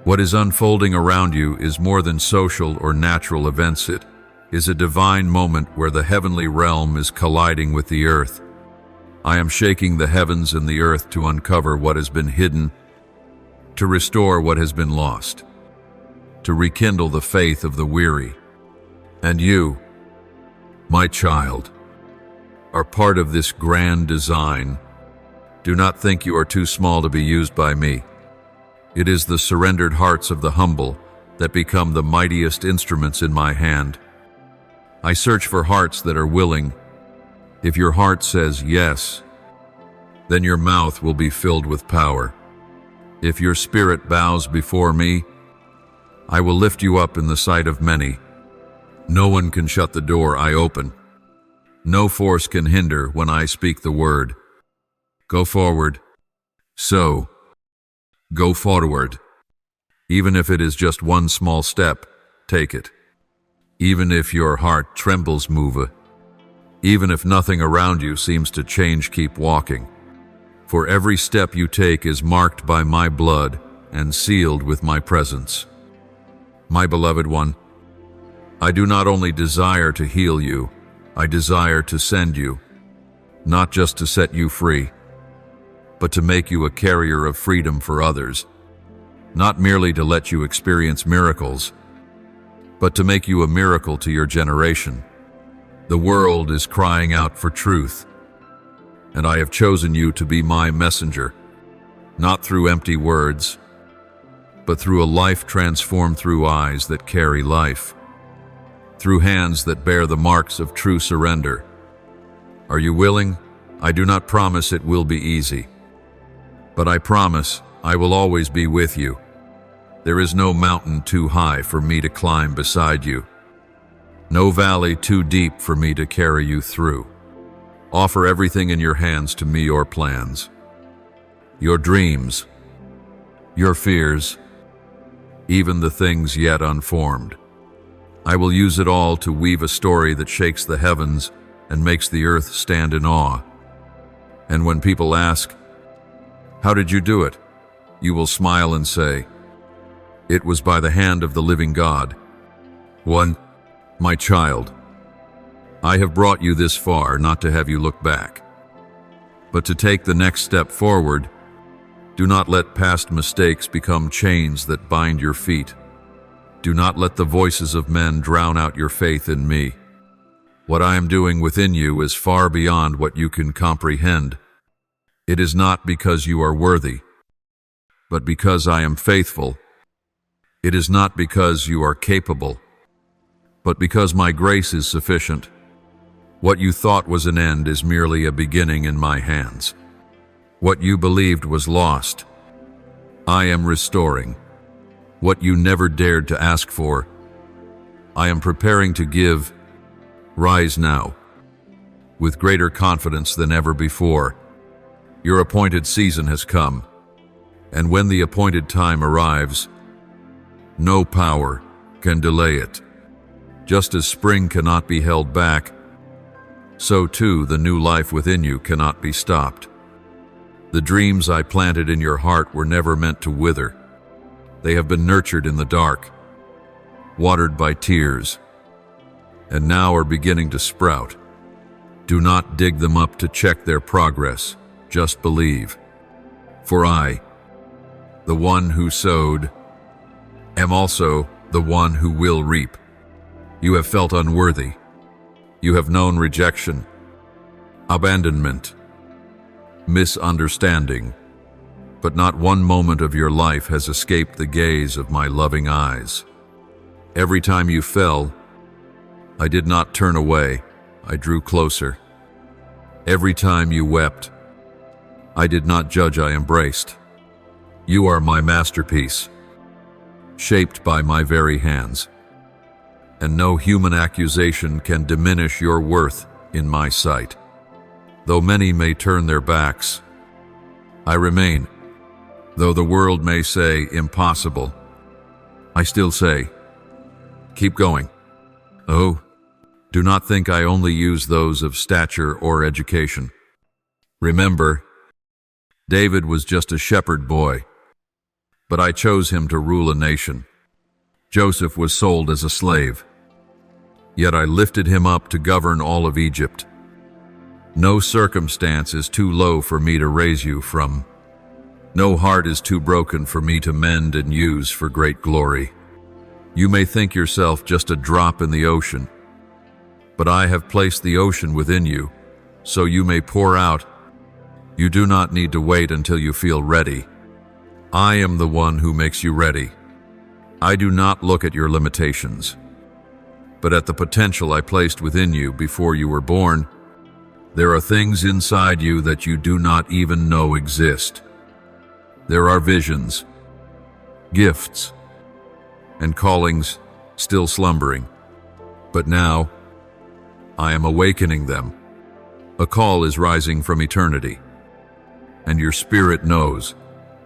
What is unfolding around you is more than social or natural events. It is a divine moment where the heavenly realm is colliding with the earth. I am shaking the heavens and the earth to uncover what has been hidden, to restore what has been lost, to rekindle the faith of the weary. And you, my child, are part of this grand design. Do not think you are too small to be used by me. It is the surrendered hearts of the humble that become the mightiest instruments in my hand. I search for hearts that are willing. If your heart says yes, then your mouth will be filled with power. If your spirit bows before me, I will lift you up in the sight of many. No one can shut the door I open. No force can hinder when I speak the word. Go forward. So, go forward. Even if it is just one small step, take it. Even if your heart trembles, move it. Even if nothing around you seems to change, keep walking. For every step you take is marked by my blood and sealed with my presence. My beloved one, I do not only desire to heal you, I desire to send you, not just to set you free, but to make you a carrier of freedom for others, not merely to let you experience miracles, but to make you a miracle to your generation. The world is crying out for truth, and I have chosen you to be my messenger, not through empty words, but through a life transformed through eyes that carry life, through hands that bear the marks of true surrender. Are you willing? I do not promise it will be easy, but I promise I will always be with you. There is no mountain too high for me to climb beside you, no valley too deep for me to carry you through. Offer everything in your hands to me, your plans, your dreams, your fears, even the things yet unformed. I will use it all to weave a story that shakes the heavens and makes the earth stand in awe. And when people ask, "How did you do it?" you will smile and say, "It was by the hand of the living God." My child, I have brought you this far not to have you look back, but to take the next step forward. Do not let past mistakes become chains that bind your feet. Do not let the voices of men drown out your faith in me. What I am doing within you is far beyond what you can comprehend. It is not because you are worthy, but because I am faithful. It is not because you are capable, but because my grace is sufficient. What you thought was an end is merely a beginning in my hands. What you believed was lost, I am restoring. What you never dared to ask for, I am preparing to give. Rise now, with greater confidence than ever before. Your appointed season has come, and when the appointed time arrives, no power can delay it. Just as spring cannot be held back, so too the new life within you cannot be stopped. The dreams I planted in your heart were never meant to wither. They have been nurtured in the dark, watered by tears, and now are beginning to sprout. Do not dig them up to check their progress, just believe. For I, the one who sowed, am also the one who will reap. You have felt unworthy. You have known rejection, abandonment, misunderstanding, but not one moment of your life has escaped the gaze of my loving eyes. Every time you fell, I did not turn away, I drew closer. Every time you wept, I did not judge, I embraced. You are my masterpiece, shaped by my very hands, and no human accusation can diminish your worth in my sight. Though many may turn their backs, I remain. Though the world may say impossible, I still say, keep going. Oh, do not think I only use those of stature or education. Remember, David was just a shepherd boy, but I chose him to rule a nation. Joseph was sold as a slave, yet I lifted him up to govern all of Egypt. No circumstance is too low for me to raise you from. No heart is too broken for me to mend and use for great glory. You may think yourself just a drop in the ocean, but I have placed the ocean within you, so you may pour out. You do not need to wait until you feel ready. I am the one who makes you ready. I do not look at your limitations, but at the potential I placed within you before you were born. There are things inside you that you do not even know exist. There are visions, gifts, and callings still slumbering. But now, I am awakening them. A call is rising from eternity, and your spirit knows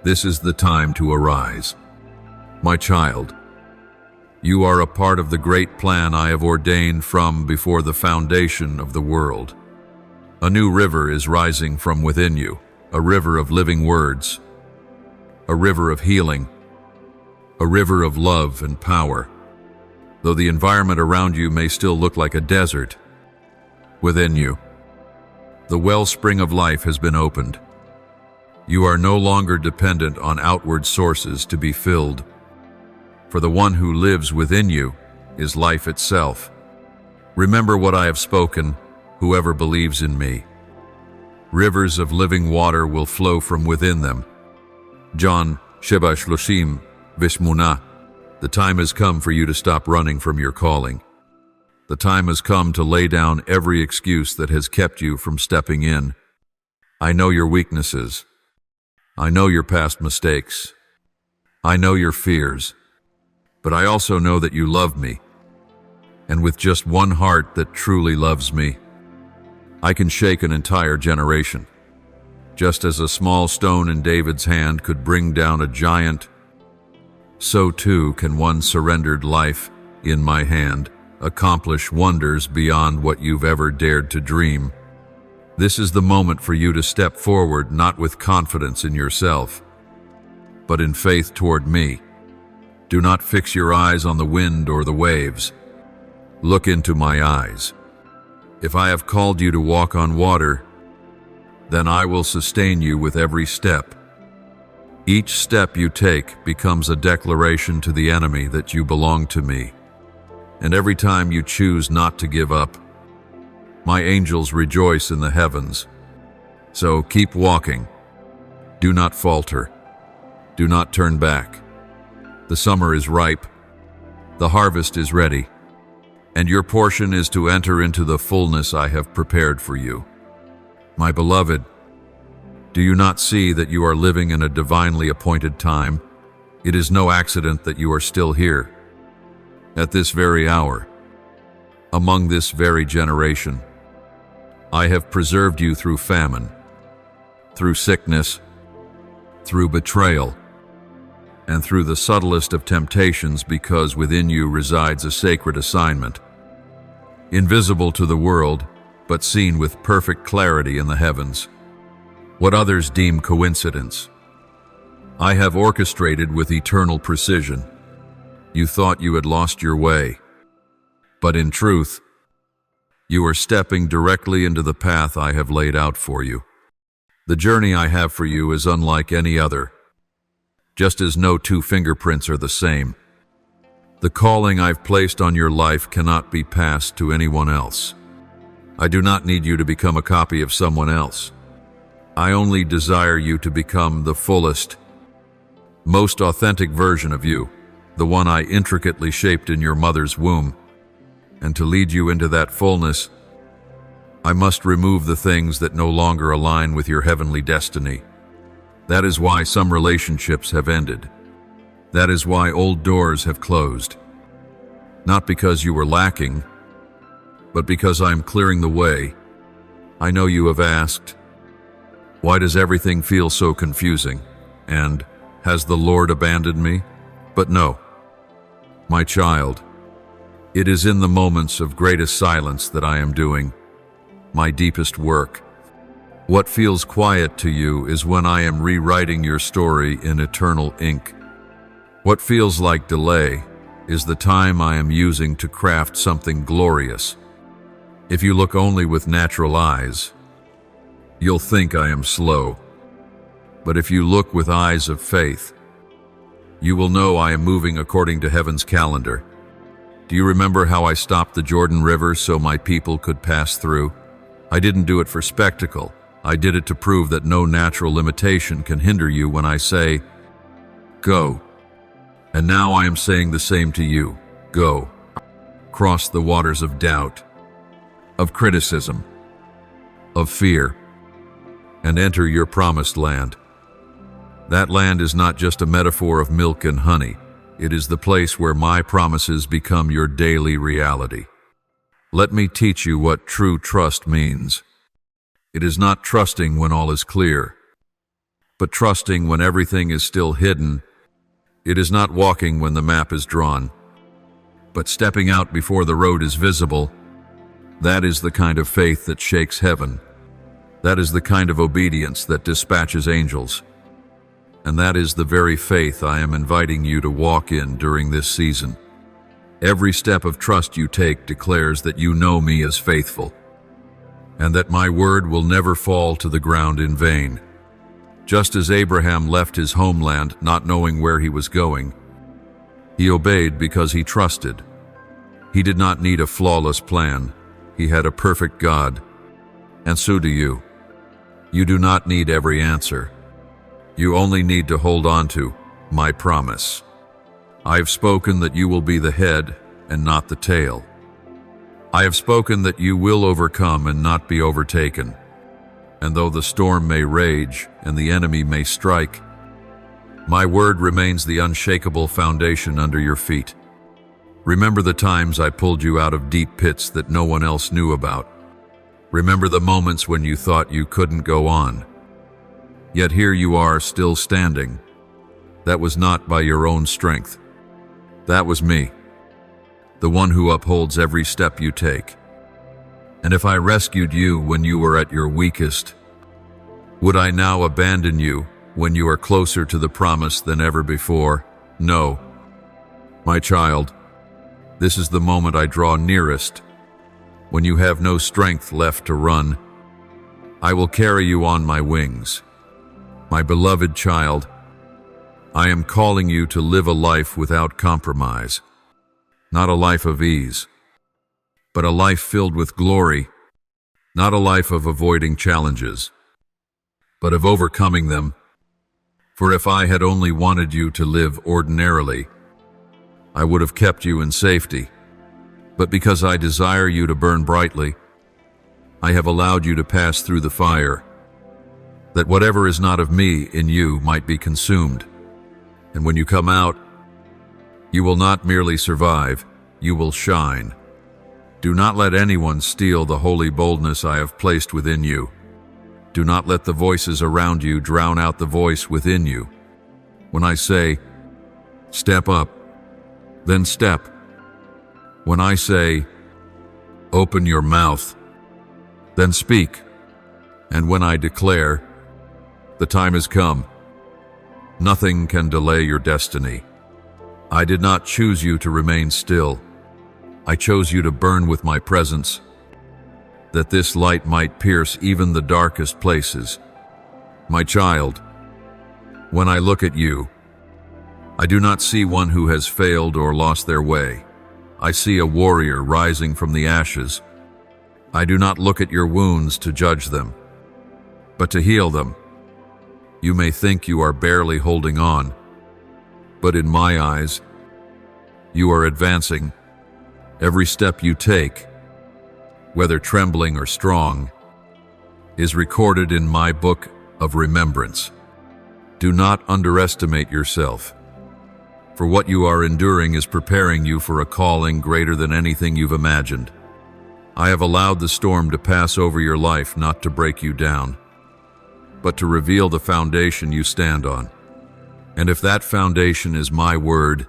this is the time to arise. My child, you are a part of the great plan I have ordained from before the foundation of the world. A new river is rising from within you, a river of living words, a river of healing, a river of love and power. Though the environment around you may still look like a desert, within you, the wellspring of life has been opened. You are no longer dependent on outward sources to be filled, for the one who lives within you is life itself. Remember what I have spoken, whoever believes in me. Rivers of living water will flow from within them. John Sheba Shloshim Vishmuna. The time has come for you to stop running from your calling. The time has come to lay down every excuse that has kept you from stepping in. I know your weaknesses. I know your past mistakes. I know your fears. But I also know that you love me. And with just one heart that truly loves me, I can shake an entire generation. Just as a small stone in David's hand could bring down a giant, so too can one surrendered life in my hand accomplish wonders beyond what you've ever dared to dream. This is the moment for you to step forward, not with confidence in yourself, but in faith toward me. Do not fix your eyes on the wind or the waves. Look into my eyes. If I have called you to walk on water, then I will sustain you with every step. Each step you take becomes a declaration to the enemy that you belong to me. And every time you choose not to give up, my angels rejoice in the heavens. So keep walking. Do not falter. Do not turn back. The summer is ripe. The harvest is ready. And your portion is to enter into the fullness I have prepared for you. My beloved, do you not see that you are living in a divinely appointed time? It is no accident that you are still here. at this very hour, among this very generation. I have preserved you through famine, through sickness, through betrayal, and through the subtlest of temptations, because within you resides a sacred assignment, invisible to the world, but seen with perfect clarity in the heavens. What others deem coincidence, I have orchestrated with eternal precision. You thought you had lost your way, but in truth, you are stepping directly into the path I have laid out for you. The journey I have for you is unlike any other, just as no two fingerprints are the same. The calling I've placed on your life cannot be passed to anyone else. I do not need you to become a copy of someone else. I only desire you to become the fullest, most authentic version of you, the one I intricately shaped in your mother's womb. And to lead you into that fullness, I must remove the things that no longer align with your heavenly destiny. That is why some relationships have ended. That is why old doors have closed. Not because you were lacking, but because I am clearing the way. I know you have asked, why does everything feel so confusing? And has the Lord abandoned me? But no, my child, it is in the moments of greatest silence that I am doing my deepest work. What feels quiet to you is when I am rewriting your story in eternal ink. What feels like delay is the time I am using to craft something glorious. If you look only with natural eyes, you'll think I am slow. But if you look with eyes of faith, you will know I am moving according to heaven's calendar. Do you remember how I stopped the Jordan River so my people could pass through? I didn't do it for spectacle. I did it to prove that no natural limitation can hinder you when I say, go. And now I am saying the same to you. Go. Cross the waters of doubt, of criticism, of fear, and enter your promised land. That land is not just a metaphor of milk and honey. It is the place where my promises become your daily reality. Let me teach you what true trust means. It is not trusting when all is clear, but trusting when everything is still hidden. It is not walking when the map is drawn, but stepping out before the road is visible. That is the kind of faith that shakes heaven. That is the kind of obedience that dispatches angels. And that is the very faith I am inviting you to walk in during this season. Every step of trust you take declares that you know me as faithful, and that my word will never fall to the ground in vain. Just as Abraham left his homeland not knowing where he was going, he obeyed because he trusted. He did not need a flawless plan. He had a perfect God. And so do you. You do not need every answer. You only need to hold on to my promise. I have spoken that you will be the head and not the tail. I have spoken that you will overcome and not be overtaken. And though the storm may rage and the enemy may strike, my word remains the unshakable foundation under your feet. Remember the times I pulled you out of deep pits that no one else knew about. Remember the moments when you thought you couldn't go on. Yet here you are, still standing. That was not by your own strength. That was me, the one who upholds every step you take. And if I rescued you when you were at your weakest, would I now abandon you when you are closer to the promise than ever before? No. My child, this is the moment I draw nearest, when you have no strength left to run. I will carry you on my wings. My beloved child, I am calling you to live a life without compromise, not a life of ease, but a life filled with glory, not a life of avoiding challenges, but of overcoming them. For if I had only wanted you to live ordinarily, I would have kept you in safety. But because I desire you to burn brightly, I have allowed you to pass through the fire, that whatever is not of me in you might be consumed. And when you come out, you will not merely survive, you will shine. Do not let anyone steal the holy boldness I have placed within you. Do not let the voices around you drown out the voice within you. When I say, step up, then step. When I say, open your mouth, then speak. And when I declare, the time has come, nothing can delay your destiny. I did not choose you to remain still. I chose you to burn with my presence, that this light might pierce even the darkest places. My child, when I look at you, I do not see one who has failed or lost their way. I see a warrior rising from the ashes. I do not look at your wounds to judge them, but to heal them. You may think you are barely holding on, but in my eyes, you are advancing. Every step you take, whether trembling or strong, is recorded in my book of remembrance. Do not underestimate yourself, for what you are enduring is preparing you for a calling greater than anything you've imagined. I have allowed the storm to pass over your life not to break you down, but to reveal the foundation you stand on. And if that foundation is my word,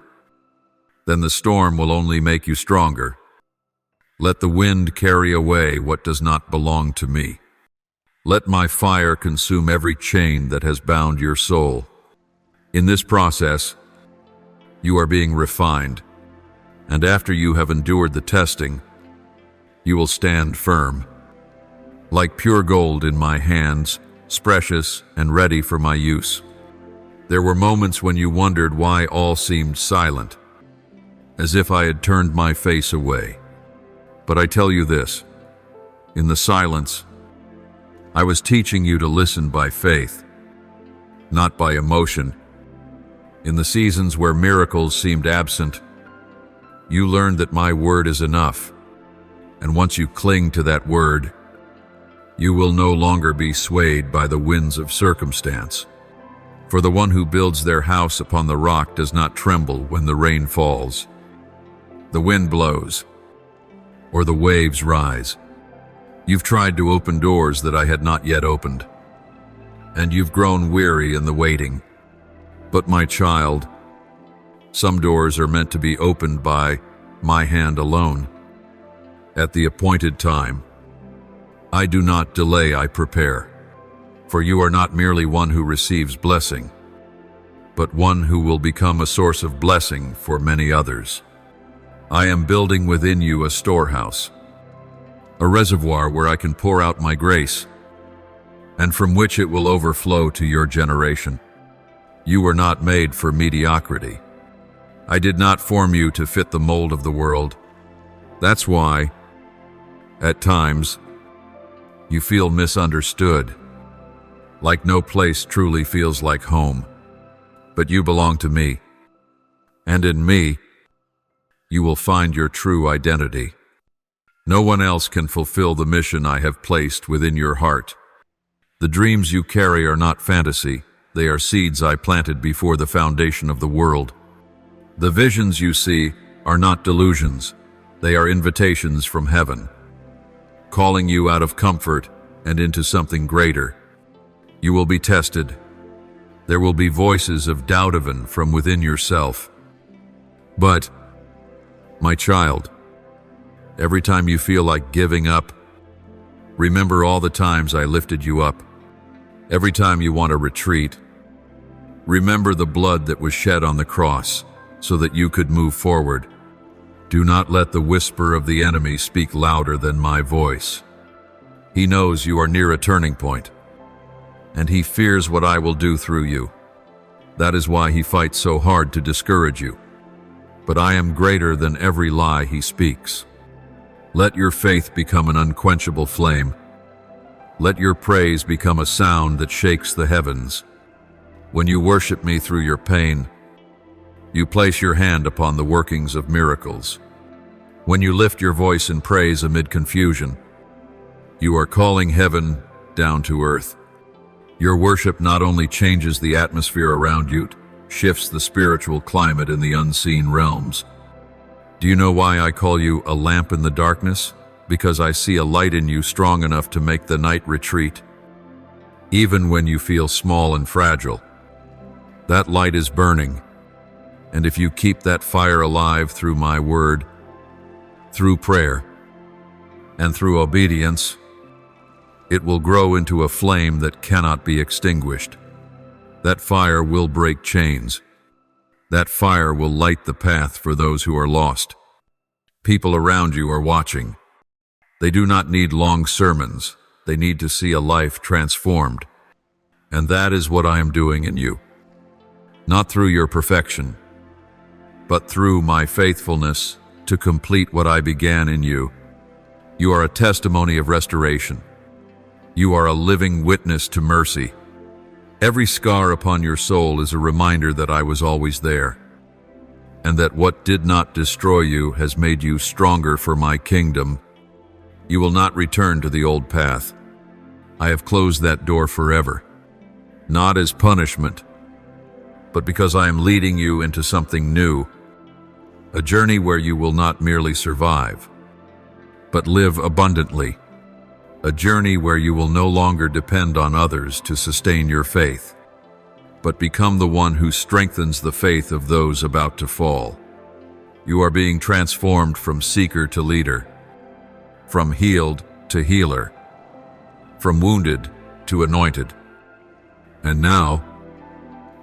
then the storm will only make you stronger. Let the wind carry away what does not belong to me. Let my fire consume every chain that has bound your soul. In this process, you are being refined, and after you have endured the testing, you will stand firm. Like pure gold in my hands, precious and ready for my use. There were moments when you wondered why all seemed silent, as if I had turned my face away. But I tell you this, in the silence, I was teaching you to listen by faith, not by emotion. In the seasons where miracles seemed absent, you learned that my word is enough. And once you cling to that word, you will no longer be swayed by the winds of circumstance. For the one who builds their house upon the rock does not tremble when the rain falls, the wind blows, or the waves rise. You've tried to open doors that I had not yet opened, and you've grown weary in the waiting. But my child, some doors are meant to be opened by my hand alone. At the appointed time, I do not delay, I prepare. For you are not merely one who receives blessing, but one who will become a source of blessing for many others. I am building within you a storehouse, a reservoir where I can pour out my grace, and from which it will overflow to your generation. You were not made for mediocrity. I did not form you to fit the mold of the world. That's why, at times, you feel misunderstood, like no place truly feels like home. But you belong to me, and in me, you will find your true identity. No one else can fulfill the mission I have placed within your heart. The dreams you carry are not fantasy. They are seeds I planted before the foundation of the world. The visions you see are not delusions. They are invitations from heaven, calling you out of comfort and into something greater. You will be tested. There will be voices of doubt even from within yourself. But, my child, every time you feel like giving up, remember all the times I lifted you up. Every time you want to retreat, remember the blood that was shed on the cross so that you could move forward. Do not let the whisper of the enemy speak louder than my voice. He knows you are near a turning point, and he fears what I will do through you. That is why he fights so hard to discourage you. But I am greater than every lie he speaks. Let your faith become an unquenchable flame. Let your praise become a sound that shakes the heavens. When you worship me through your pain, you place your hand upon the workings of miracles. When you lift your voice in praise amid confusion, you are calling heaven down to earth. Your worship not only changes the atmosphere around you, it shifts the spiritual climate in the unseen realms. Do you know why I call you a lamp in the darkness? Because I see a light in you strong enough to make the night retreat. Even when you feel small and fragile, that light is burning. And if you keep that fire alive through my word, through prayer, and through obedience, it will grow into a flame that cannot be extinguished. That fire will break chains. That fire will light the path for those who are lost. People around you are watching. They do not need long sermons. They need to see a life transformed. And that is what I am doing in you. Not through your perfection, but through my faithfulness to complete what I began in you. You are a testimony of restoration. You are a living witness to mercy. Every scar upon your soul is a reminder that I was always there, and that what did not destroy you has made you stronger for my kingdom. You will not return to the old path. I have closed that door forever, not as punishment, but because I am leading you into something new, a journey where you will not merely survive, but live abundantly. A journey where you will no longer depend on others to sustain your faith, but become the one who strengthens the faith of those about to fall. You are being transformed from seeker to leader, from healed to healer, from wounded to anointed. And now,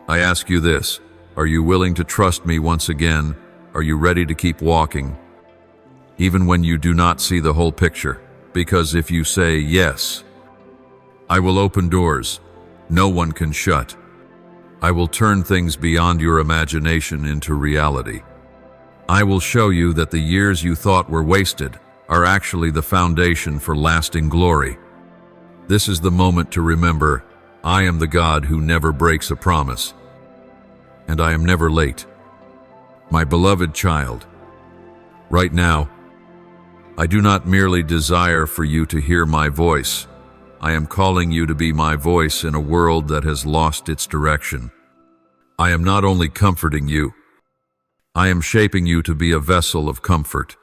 I ask you this: are you willing to trust me once again? Are you ready to keep walking, even when you do not see the whole picture? Because if you say yes, I will open doors no one can shut. I will turn things beyond your imagination into reality. I will show you that the years you thought were wasted are actually the foundation for lasting glory. This is the moment to remember, I am the God who never breaks a promise, and I am never late. My beloved child, right now, I do not merely desire for you to hear my voice. I am calling you to be my voice in a world that has lost its direction. I am not only comforting you, I am shaping you to be a vessel of comfort,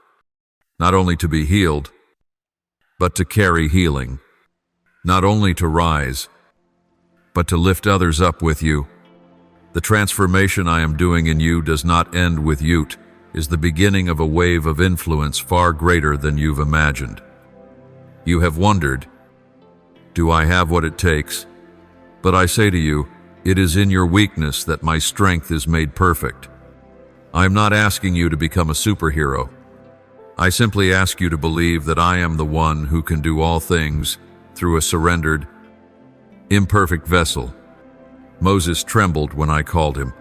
not only to be healed, but to carry healing, not only to rise, but to lift others up with you. The transformation I am doing in you does not end with you. Is the beginning of a wave of influence far greater than you've imagined. You have wondered, do I have what it takes? But I say to you, it is in your weakness that my strength is made perfect. I am not asking you to become a superhero. I simply ask you to believe that I am the one who can do all things through a surrendered, imperfect vessel. Moses trembled when I called him.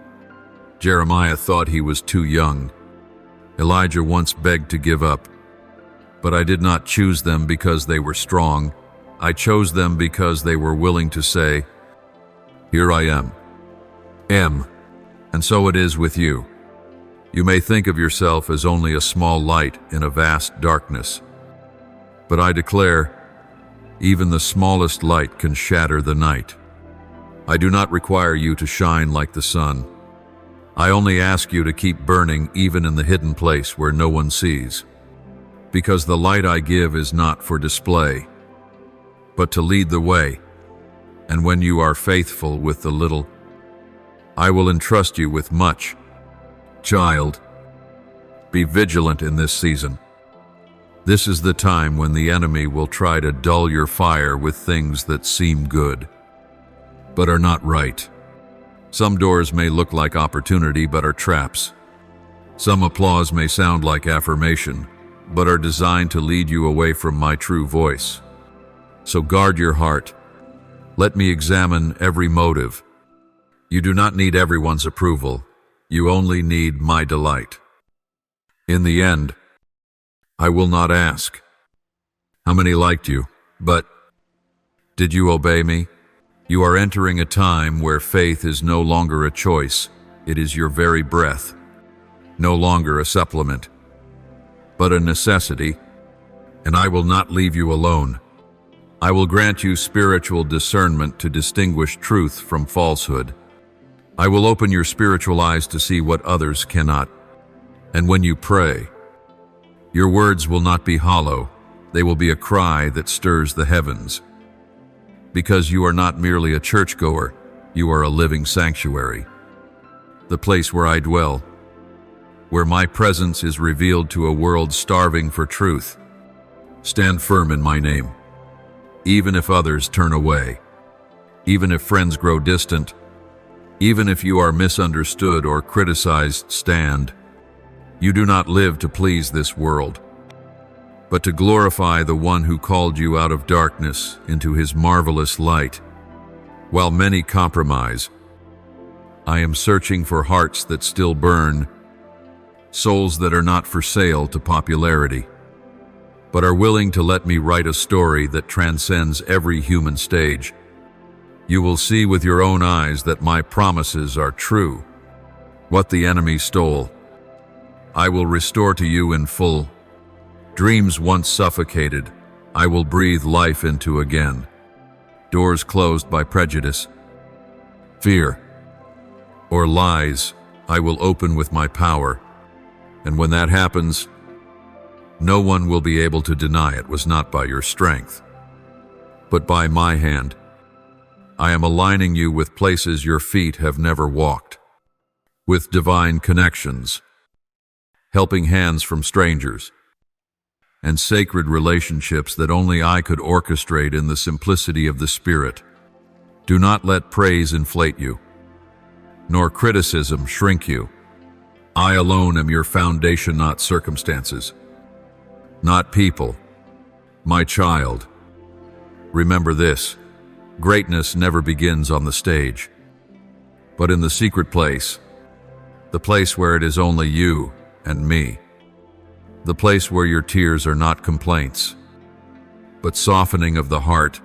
Jeremiah thought he was too young. Elijah once begged to give up, but I did not choose them because they were strong. I chose them because they were willing to say, "Here I am." And so it is with you. You may think of yourself as only a small light in a vast darkness, but I declare, even the smallest light can shatter the night. I do not require you to shine like the sun. I only ask you to keep burning even in the hidden place where no one sees, because the light I give is not for display, but to lead the way. And when you are faithful with the little, I will entrust you with much. Child, be vigilant in this season. This is the time when the enemy will try to dull your fire with things that seem good, but are not right. Some doors may look like opportunity, but are traps. Some applause may sound like affirmation, but are designed to lead you away from my true voice. So guard your heart. Let me examine every motive. You do not need everyone's approval. You only need my delight. In the end, I will not ask how many liked you, but did you obey me? You are entering a time where faith is no longer a choice. It is your very breath. No longer a supplement, but a necessity. And I will not leave you alone. I will grant you spiritual discernment to distinguish truth from falsehood. I will open your spiritual eyes to see what others cannot. And when you pray, Your words will not be hollow, they will be a cry that stirs the heavens. Because you are not merely a churchgoer, you are a living sanctuary. The place where I dwell, where my presence is revealed to a world starving for truth. Stand firm in my name. Even if others turn away, even if friends grow distant, even if you are misunderstood or criticized, stand. You do not live to please this world, but to glorify the one who called you out of darkness into his marvelous light. While many compromise, I am searching for hearts that still burn, souls that are not for sale to popularity, but are willing to let me write a story that transcends every human stage. You will see with your own eyes that my promises are true. What the enemy stole, I will restore to you in full. Dreams once suffocated, I will breathe life into again. Doors closed by prejudice, fear, or lies, I will open with my power. And when that happens, no one will be able to deny it was not by your strength, but by my hand. I am aligning you with places your feet have never walked, with divine connections, helping hands from strangers, and sacred relationships that only I could orchestrate in the simplicity of the Spirit. Do not let praise inflate you, nor criticism shrink you. I alone am your foundation, not circumstances, not people. My child, remember this: greatness never begins on the stage, but in the secret place, the place where it is only you and me, the place where your tears are not complaints, but softening of the heart,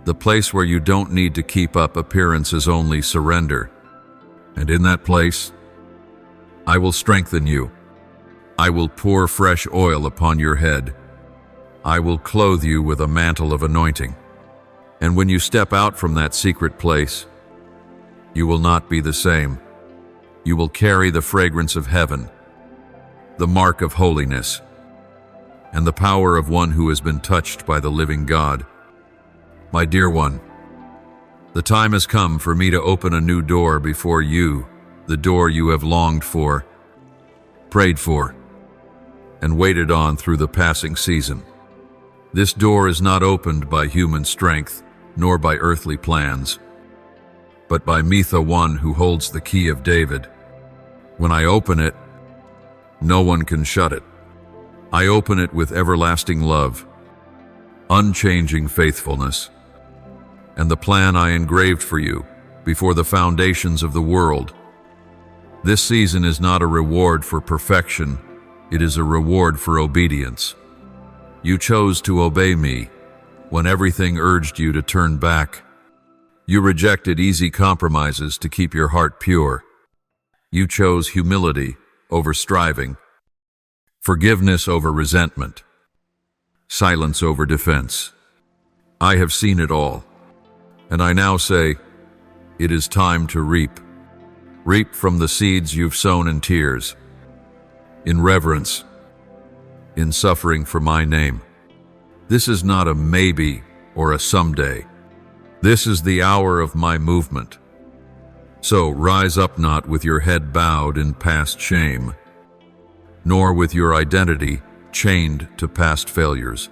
the place where you don't need to keep up appearances, only surrender. And in that place, I will strengthen you. I will pour fresh oil upon your head. I will clothe you with a mantle of anointing. And when you step out from that secret place, you will not be the same. You will carry the fragrance of heaven, the mark of holiness, and the power of one who has been touched by the living God. My dear one, the time has come for me to open a new door before you, the door you have longed for, prayed for, and waited on through the passing season. This door is not opened by human strength, nor by earthly plans, but by me, the one who holds the key of David. When I open it, no one can shut it. I open it with everlasting love, unchanging faithfulness, and the plan I engraved for you before the foundations of the world. This season is not a reward for perfection, it is a reward for obedience. You chose to obey me when everything urged you to turn back. You rejected easy compromises to keep your heart pure. You chose humility over striving, forgiveness over resentment, silence over defense. I have seen it all, and I now say, it is time to reap. Reap from the seeds you've sown in tears, in reverence, in suffering for my name. This is not a maybe or a someday. This is the hour of my movement. So rise up, not with your head bowed in past shame, nor with your identity chained to past failures.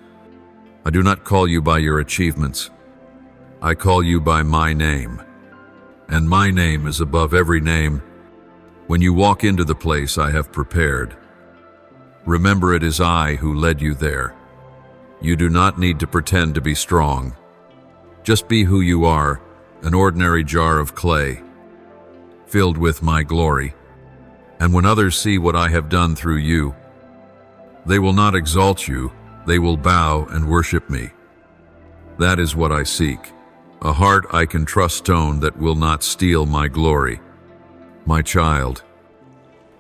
I do not call you by your achievements. I call you by my name, and my name is above every name. When you walk into the place I have prepared, remember it is I who led you there. You do not need to pretend to be strong. Just be who you are, an ordinary jar of clay, filled with my glory. And when others see what I have done through you, they will not exalt you, they will bow and worship me. That is what I seek, a heart I can trust, stone that will not steal my glory. My child,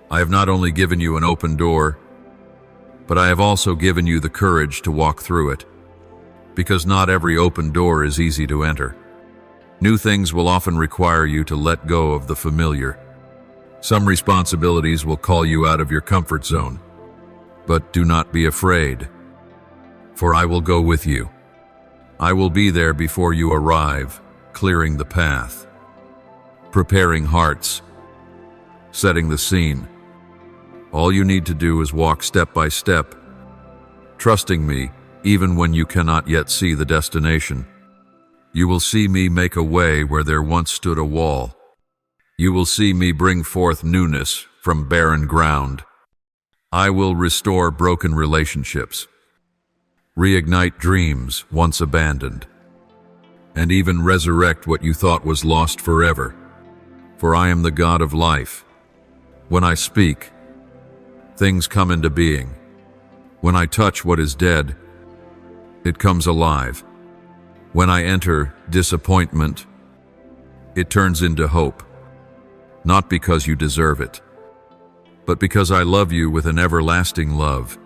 I have not only given you an open door, but I have also given you the courage to walk through it, because not every open door is easy to enter. New things will often require you to let go of the familiar. Some responsibilities will call you out of your comfort zone. But do not be afraid, for I will go with you. I will be there before you arrive, clearing the path, preparing hearts, setting the scene. All you need to do is walk step by step, trusting me even when you cannot yet see the destination. You will see me make a way where there once stood a wall. You will see me bring forth newness from barren ground. I will restore broken relationships, reignite dreams once abandoned, and even resurrect what you thought was lost forever. For I am the God of life. When I speak, things come into being. When I touch what is dead, it comes alive. When I enter disappointment, it turns into hope. Not because you deserve it, but because I love you with an everlasting love.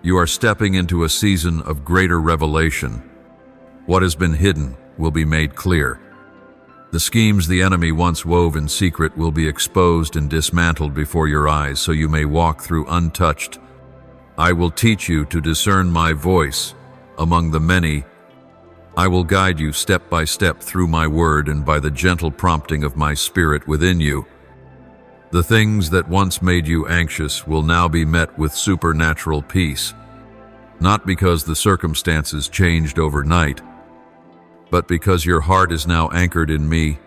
You are stepping into a season of greater revelation. What has been hidden will be made clear. The schemes the enemy once wove in secret will be exposed and dismantled before your eyes, so you may walk through untouched. I will teach you to discern my voice among the many. I will guide you step by step through my word and by the gentle prompting of my spirit within you. The things that once made you anxious will now be met with supernatural peace, not because the circumstances changed overnight, but because your heart is now anchored in me.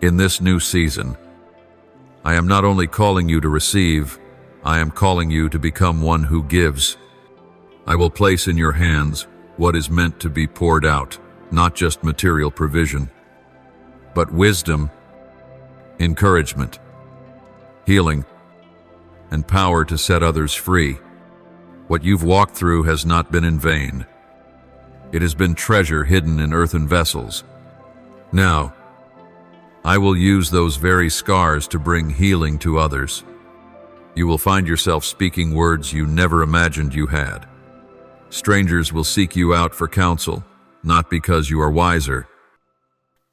In this new season, I am not only calling you to receive, I am calling you to become one who gives. I will place in your hands what is meant to be poured out, not just material provision, but wisdom, encouragement, healing, and power to set others free. What you've walked through has not been in vain. It has been treasure hidden in earthen vessels. Now, I will use those very scars to bring healing to others. You will find yourself speaking words you never imagined you had. Strangers will seek you out for counsel, not because you are wiser,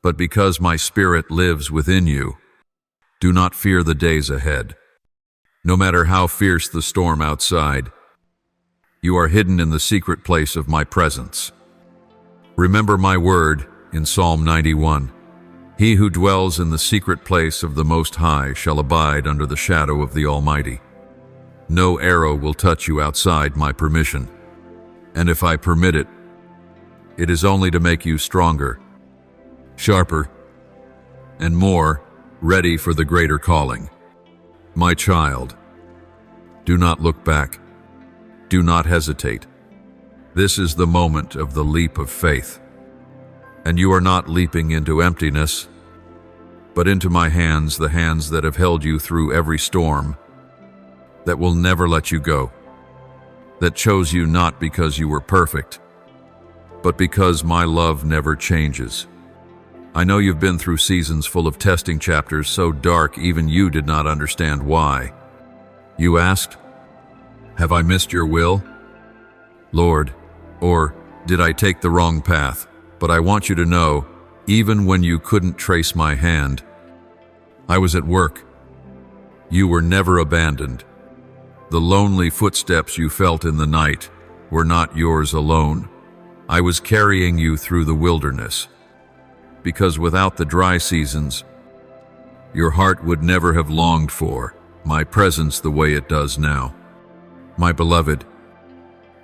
but because my spirit lives within you. Do not fear the days ahead. No matter how fierce the storm outside, you are hidden in the secret place of my presence. Remember my word in Psalm 91. He who dwells in the secret place of the Most High shall abide under the shadow of the Almighty. No arrow will touch you outside my permission, and if I permit it, it is only to make you stronger, sharper, and more ready for the greater calling. My child, do not look back. Do not hesitate. This is the moment of the leap of faith. And you are not leaping into emptiness, but into my hands, the hands that have held you through every storm, that will never let you go, that chose you not because you were perfect, but because my love never changes. I know you've been through seasons full of testing chapters so dark even you did not understand why. You asked, "Have I missed your will, Lord, or did I take the wrong path?" But I want you to know, even when you couldn't trace my hand, I was at work. You were never abandoned. The lonely footsteps you felt in the night were not yours alone. I was carrying you through the wilderness, because without the dry seasons, your heart would never have longed for my presence the way it does now. My beloved,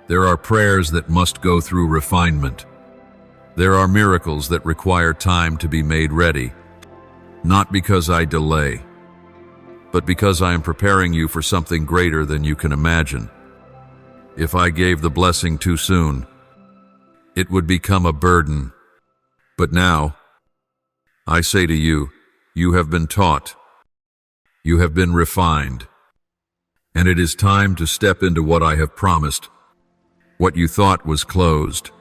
there are prayers that must go through refinement. There are miracles that require time to be made ready, not because I delay, but because I am preparing you for something greater than you can imagine. If I gave the blessing too soon, it would become a burden. But now, I say to you, you have been taught, you have been refined, and it is time to step into what I have promised. What you thought was closed,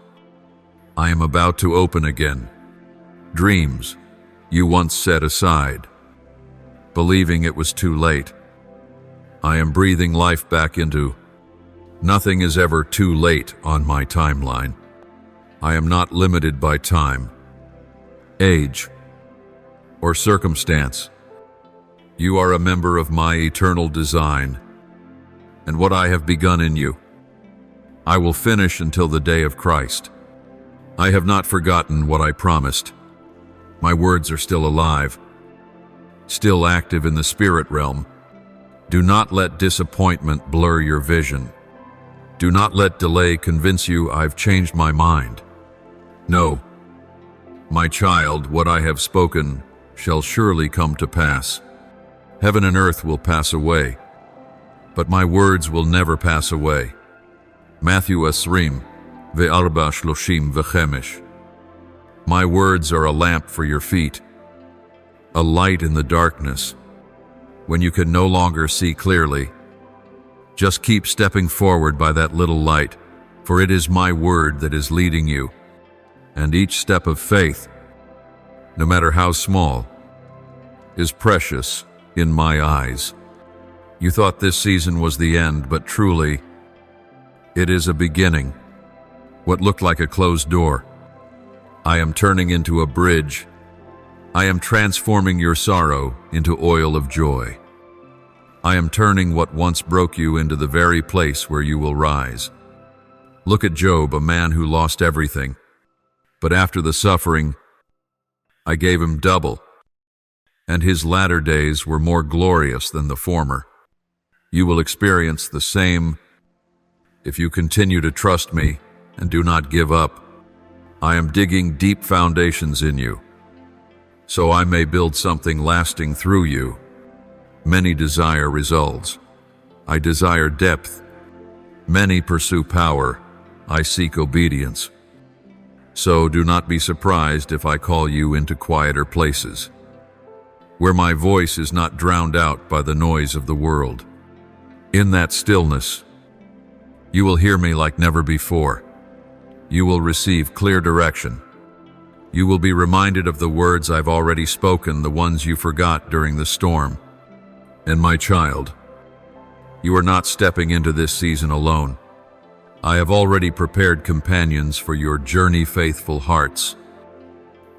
I am about to open again. Dreams you once set aside, believing it was too late, I am breathing life back into. Nothing is ever too late on my timeline. I am not limited by time, age, or circumstance. You are a member of my eternal design. and what I have begun in you, I will finish until the day of Christ. I have not forgotten what I promised. My words are still alive, still active in the spirit realm. Do not let disappointment blur your vision. Do not let delay convince you I've changed my mind. No, my child, what I have spoken shall surely come to pass. Heaven and earth will pass away, but my words will never pass away. Matthew 20:34. My words are a lamp for your feet, a light in the darkness. When you can no longer see clearly, just keep stepping forward by that little light, for it is my word that is leading you. And each step of faith, no matter how small, is precious in my eyes. You thought this season was the end, but truly, it is a beginning. What looked like a closed door, I am turning into a bridge. I am transforming your sorrow into oil of joy. I am turning what once broke you into the very place where you will rise. Look at Job, a man who lost everything. But after the suffering, I gave him double, and his latter days were more glorious than the former. You will experience the same if you continue to trust me and do not give up. I am digging deep foundations in you, so I may build something lasting through you. Many desire results. I desire depth. Many pursue power. I seek obedience. So do not be surprised if I call you into quieter places, where my voice is not drowned out by the noise of the world. In that stillness, you will hear me like never before. You will receive clear direction. You will be reminded of the words I've already spoken, the ones you forgot during the storm. And my child, you are not stepping into this season alone. I have already prepared companions for your journey, faithful hearts,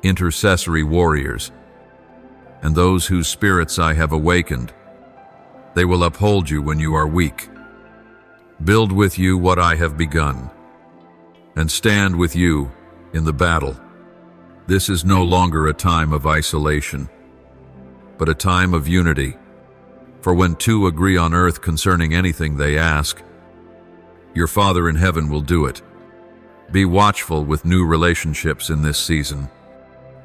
intercessory warriors, and those whose spirits I have awakened. They will uphold you when you are weak, build with you what I have begun, and stand with you in the battle. This is no longer a time of isolation, but a time of unity. For when two agree on earth concerning anything they ask, your Father in heaven will do it. Be watchful with new relationships in this season.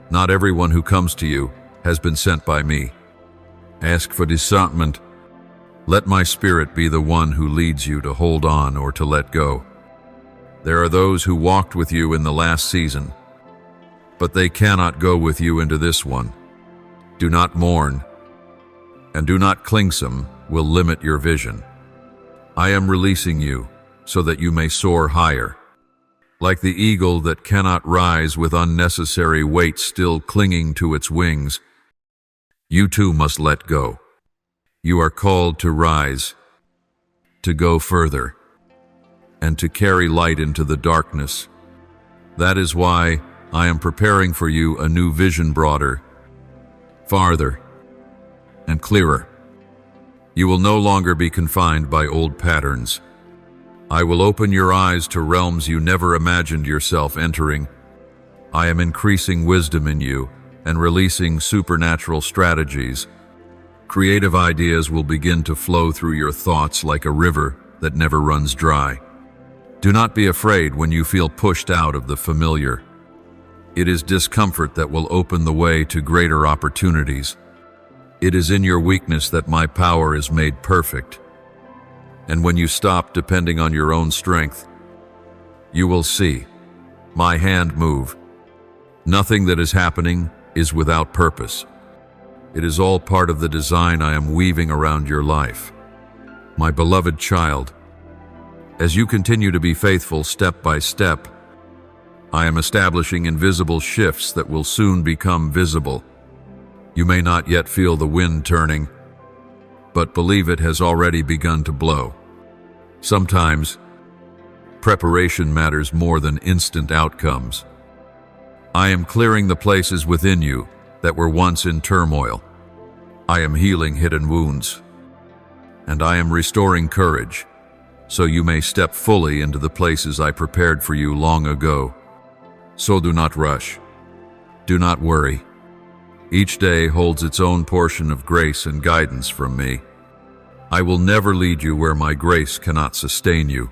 Not everyone who comes to you has been sent by me. Ask for discernment. Let my Spirit be the one who leads you to hold on or to let go. There are those who walked with you in the last season, but they cannot go with you into this one. Do not mourn, and do not clingsome will limit your vision. I am releasing you so that you may soar higher. Like the eagle that cannot rise with unnecessary weight still clinging to its wings, you too must let go. You are called to rise, to go further, and to carry light into the darkness. That is why I am preparing for you a new vision, broader, farther, and clearer. You will no longer be confined by old patterns. I will open your eyes to realms you never imagined yourself entering. I am increasing wisdom in you and releasing supernatural strategies. Creative ideas will begin to flow through your thoughts like a river that never runs dry. Do not be afraid when you feel pushed out of the familiar. It is discomfort that will open the way to greater opportunities. It is in your weakness that my power is made perfect. And when you stop depending on your own strength, you will see my hand move. Nothing that is happening is without purpose. It is all part of the design I am weaving around your life. My beloved child, as you continue to be faithful step by step, I am establishing invisible shifts that will soon become visible. You may not yet feel the wind turning, but believe it has already begun to blow. Sometimes, preparation matters more than instant outcomes. I am clearing the places within you that were once in turmoil. I am healing hidden wounds, and I am restoring courage. so you may step fully into the places I prepared for you long ago. So do not rush. Do not worry. Each day holds its own portion of grace and guidance from me. I will never lead you where my grace cannot sustain you.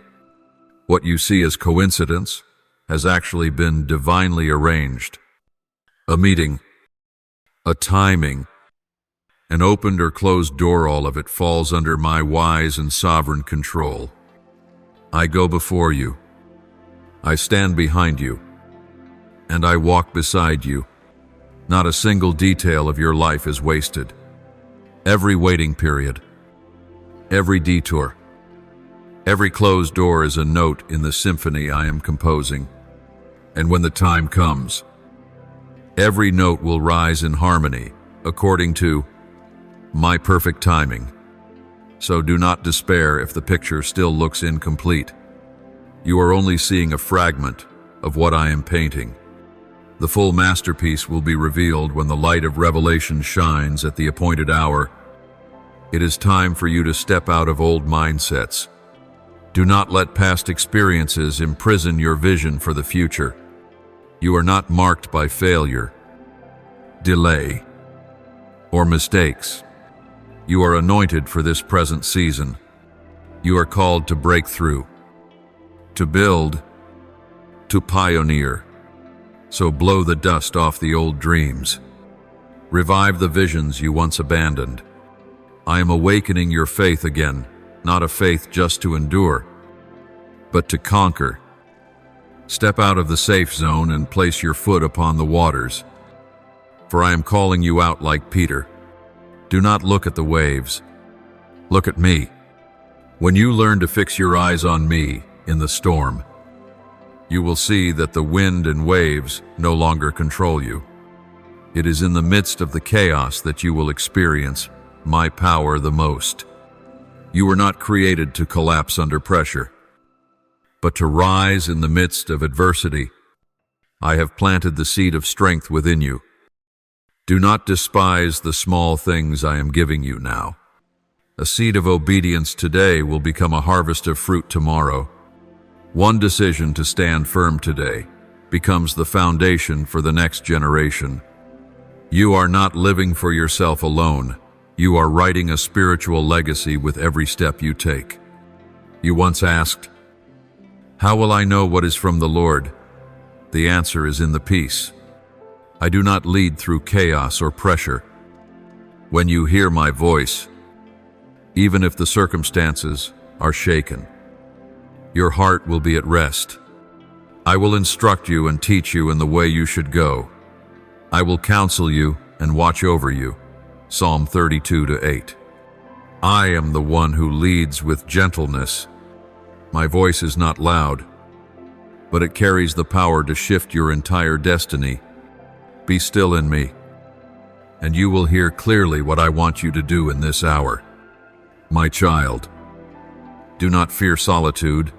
What you see as coincidence has actually been divinely arranged. A meeting, a timing, an opened or closed door, all of it falls under my wise and sovereign control. I go before you. I stand behind you. And I walk beside you. Not a single detail of your life is wasted. Every waiting period, every detour, every closed door is a note in the symphony I am composing. And when the time comes, every note will rise in harmony according to my perfect timing. So do not despair if the picture still looks incomplete. You are only seeing a fragment of what I am painting. The full masterpiece will be revealed when the light of revelation shines at the appointed hour. It is time for you to step out of old mindsets. Do not let past experiences imprison your vision for the future. You are not marked by failure, delay, or mistakes. You are anointed for this present season. You are called to break through, to build, to pioneer. So blow the dust off the old dreams. Revive the visions you once abandoned. I am awakening your faith again, not a faith just to endure, but to conquer. Step out of the safe zone and place your foot upon the waters. For I am calling you out like Peter. Do not look at the waves. Look at me. When you learn to fix your eyes on me in the storm, you will see that the wind and waves no longer control you. It is in the midst of the chaos that you will experience my power the most. You were not created to collapse under pressure, but to rise in the midst of adversity. I have planted the seed of strength within you. Do not despise the small things I am giving you now. A seed of obedience today will become a harvest of fruit tomorrow. One decision to stand firm today becomes the foundation for the next generation. You are not living for yourself alone. You are writing a spiritual legacy with every step you take. You once asked, "How will I know what is from the Lord?" The answer is in the peace. I do not lead through chaos or pressure. When you hear my voice, even if the circumstances are shaken, your heart will be at rest. I will instruct you and teach you in the way you should go. I will counsel you and watch over you. Psalm 32:8. I am the one who leads with gentleness. My voice is not loud, but it carries the power to shift your entire destiny. Be still in me, and you will hear clearly what I want you to do in this hour. My child, do not fear solitude.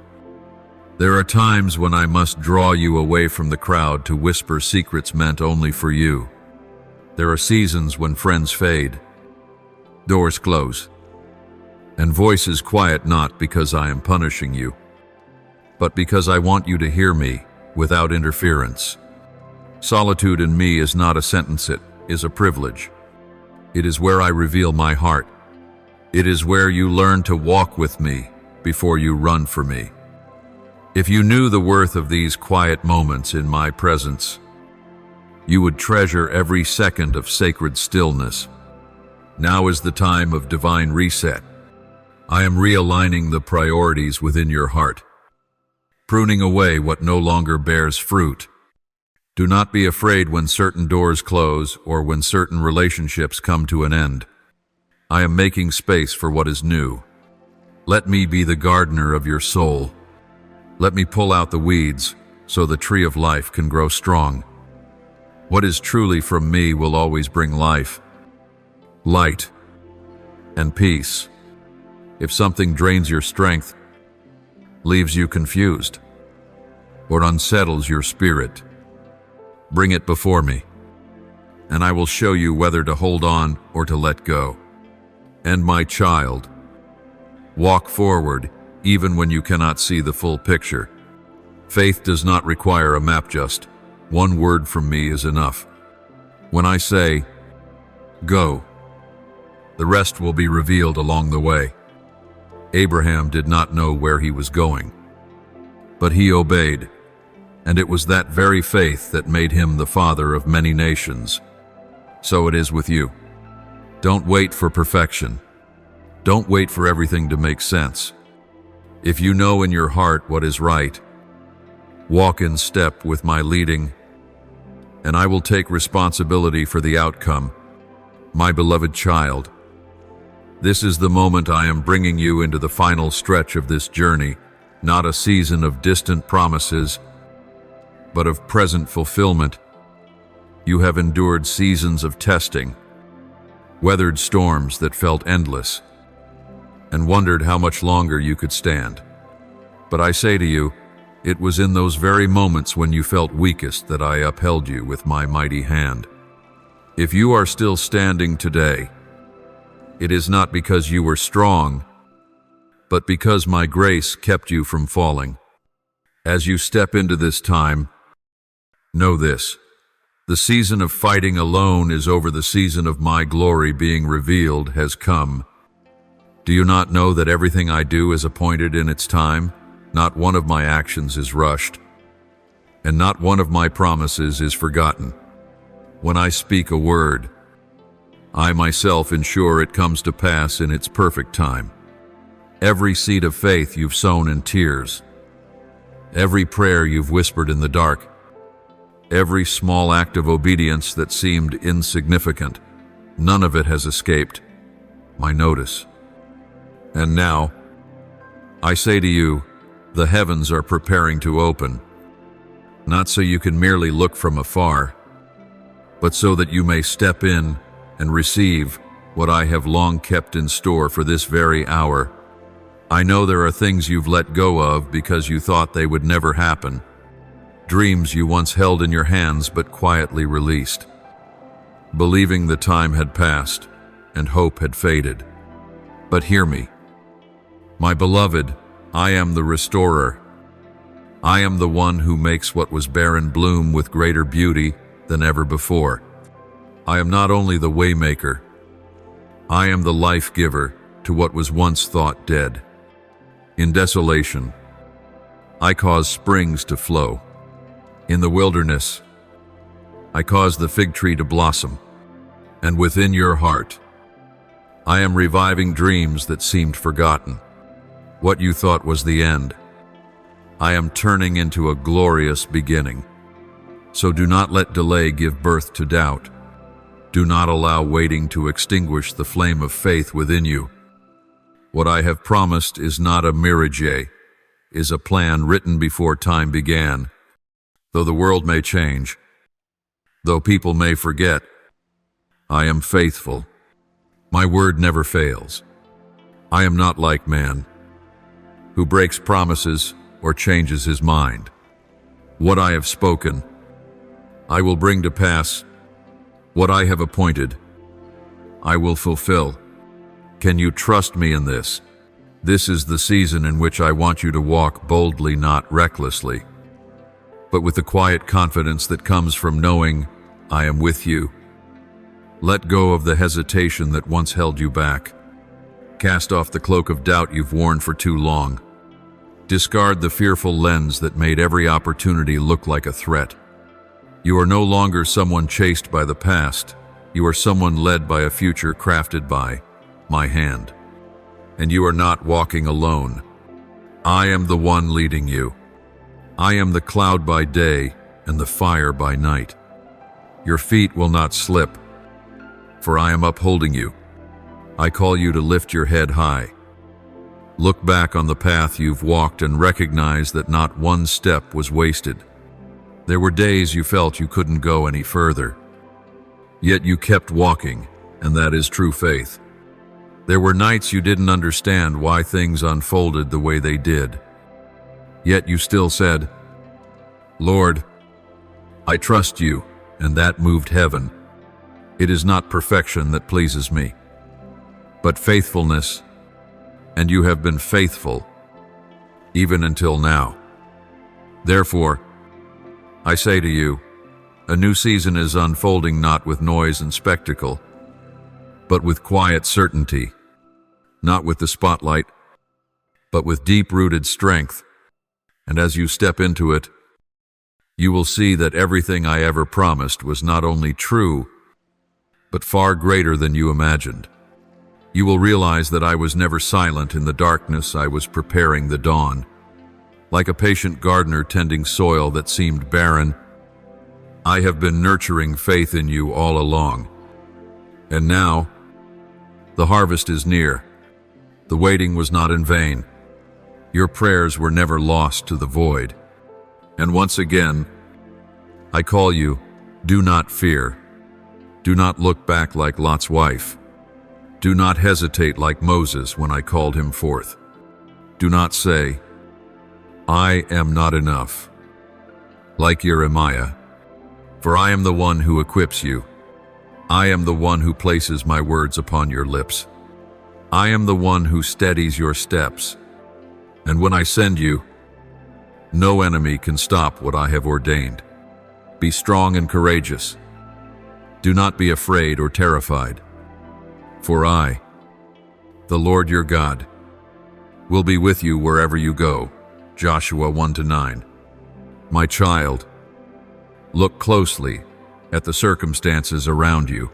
There are times when I must draw you away from the crowd to whisper secrets meant only for you. There are seasons when friends fade, doors close, and voices quiet, not because I am punishing you, but because I want you to hear me without interference. Solitude in me is not a sentence, it is a privilege. It is where I reveal my heart. It is where you learn to walk with me before you run for me. If you knew the worth of these quiet moments in my presence, you would treasure every second of sacred stillness. Now is the time of divine reset. I am realigning the priorities within your heart, pruning away what no longer bears fruit. Do not be afraid when certain doors close or when certain relationships come to an end. I am making space for what is new. Let me be the gardener of your soul. Let me pull out the weeds so the tree of life can grow strong. What is truly from me will always bring life, light, and peace. If something drains your strength, leaves you confused, or unsettles your spirit, bring it before me, and I will show you whether to hold on or to let go. And my child, walk forward even when you cannot see the full picture. Faith does not require a map, just one word from me is enough. When I say, go, the rest will be revealed along the way. Abraham did not know where he was going, but he obeyed, and it was that very faith that made him the father of many nations. So it is with you. Don't wait for perfection. Don't wait for everything to make sense. If you know in your heart what is right, walk in step with my leading, and I will take responsibility for the outcome. My beloved child, this is the moment I am bringing you into the final stretch of this journey, not a season of distant promises, but of present fulfillment. You have endured seasons of testing, weathered storms that felt endless, and wondered how much longer you could stand. But I say to you, it was in those very moments when you felt weakest that I upheld you with my mighty hand. If you are still standing today, it is not because you were strong, but because my grace kept you from falling. As you step into this time, know this: the season of fighting alone is over. The season of my glory being revealed has come. Do you not know that everything I do is appointed in its time? Not one of my actions is rushed, and not one of my promises is forgotten. When I speak a word, I myself ensure it comes to pass in its perfect time. Every seed of faith you've sown in tears, every prayer you've whispered in the dark, every small act of obedience that seemed insignificant, none of it has escaped my notice. And now, I say to you, the heavens are preparing to open, not so you can merely look from afar, but so that you may step in and receive what I have long kept in store for this very hour. I know there are things you've let go of because you thought they would never happen, dreams you once held in your hands but quietly released, believing the time had passed and hope had faded. But hear me, my beloved, I am the restorer. I am the one who makes what was barren bloom with greater beauty than ever before. I am not only the waymaker, I am the life giver to what was once thought dead. In desolation, I cause springs to flow. In the wilderness, I cause the fig tree to blossom. And within your heart, I am reviving dreams that seemed forgotten. What you thought was the end, I am turning into a glorious beginning. So do not let delay give birth to doubt. Do not allow waiting to extinguish the flame of faith within you. What I have promised is not a mirage, is a plan written before time began. Though the world may change, though people may forget, I am faithful. My word never fails. I am not like man, who breaks promises or changes his mind. What I have spoken, I will bring to pass. What I have appointed, I will fulfill. Can you trust me in this? This is the season in which I want you to walk boldly, not recklessly, but with the quiet confidence that comes from knowing I am with you. Let go of the hesitation that once held you back. Cast off the cloak of doubt you've worn for too long. Discard the fearful lens that made every opportunity look like a threat. You are no longer someone chased by the past. You are someone led by a future crafted by my hand. And you are not walking alone. I am the one leading you. I am the cloud by day and the fire by night. Your feet will not slip, for I am upholding you. I call you to lift your head high. Look back on the path you've walked and recognize that not one step was wasted. There were days you felt you couldn't go any further. Yet you kept walking, and that is true faith. There were nights you didn't understand why things unfolded the way they did. Yet you still said, Lord, I trust you, and that moved heaven. It is not perfection that pleases me, but faithfulness, and you have been faithful, even until now. Therefore, I say to you, a new season is unfolding not with noise and spectacle, but with quiet certainty, not with the spotlight, but with deep-rooted strength. And as you step into it, you will see that everything I ever promised was not only true, but far greater than you imagined. You will realize that I was never silent in the darkness. I was preparing the dawn. Like a patient gardener tending soil that seemed barren, I have been nurturing faith in you all along. And now, the harvest is near. The waiting was not in vain. Your prayers were never lost to the void. And once again, I call you, do not fear. Do not look back like Lot's wife. Do not hesitate like Moses when I called him forth. Do not say, I am not enough, like Jeremiah, for I am the one who equips you. I am the one who places my words upon your lips. I am the one who steadies your steps. And when I send you, no enemy can stop what I have ordained. Be strong and courageous. Do not be afraid or terrified. For I, the Lord your God, will be with you wherever you go. Joshua 1-9. My child, look closely at the circumstances around you,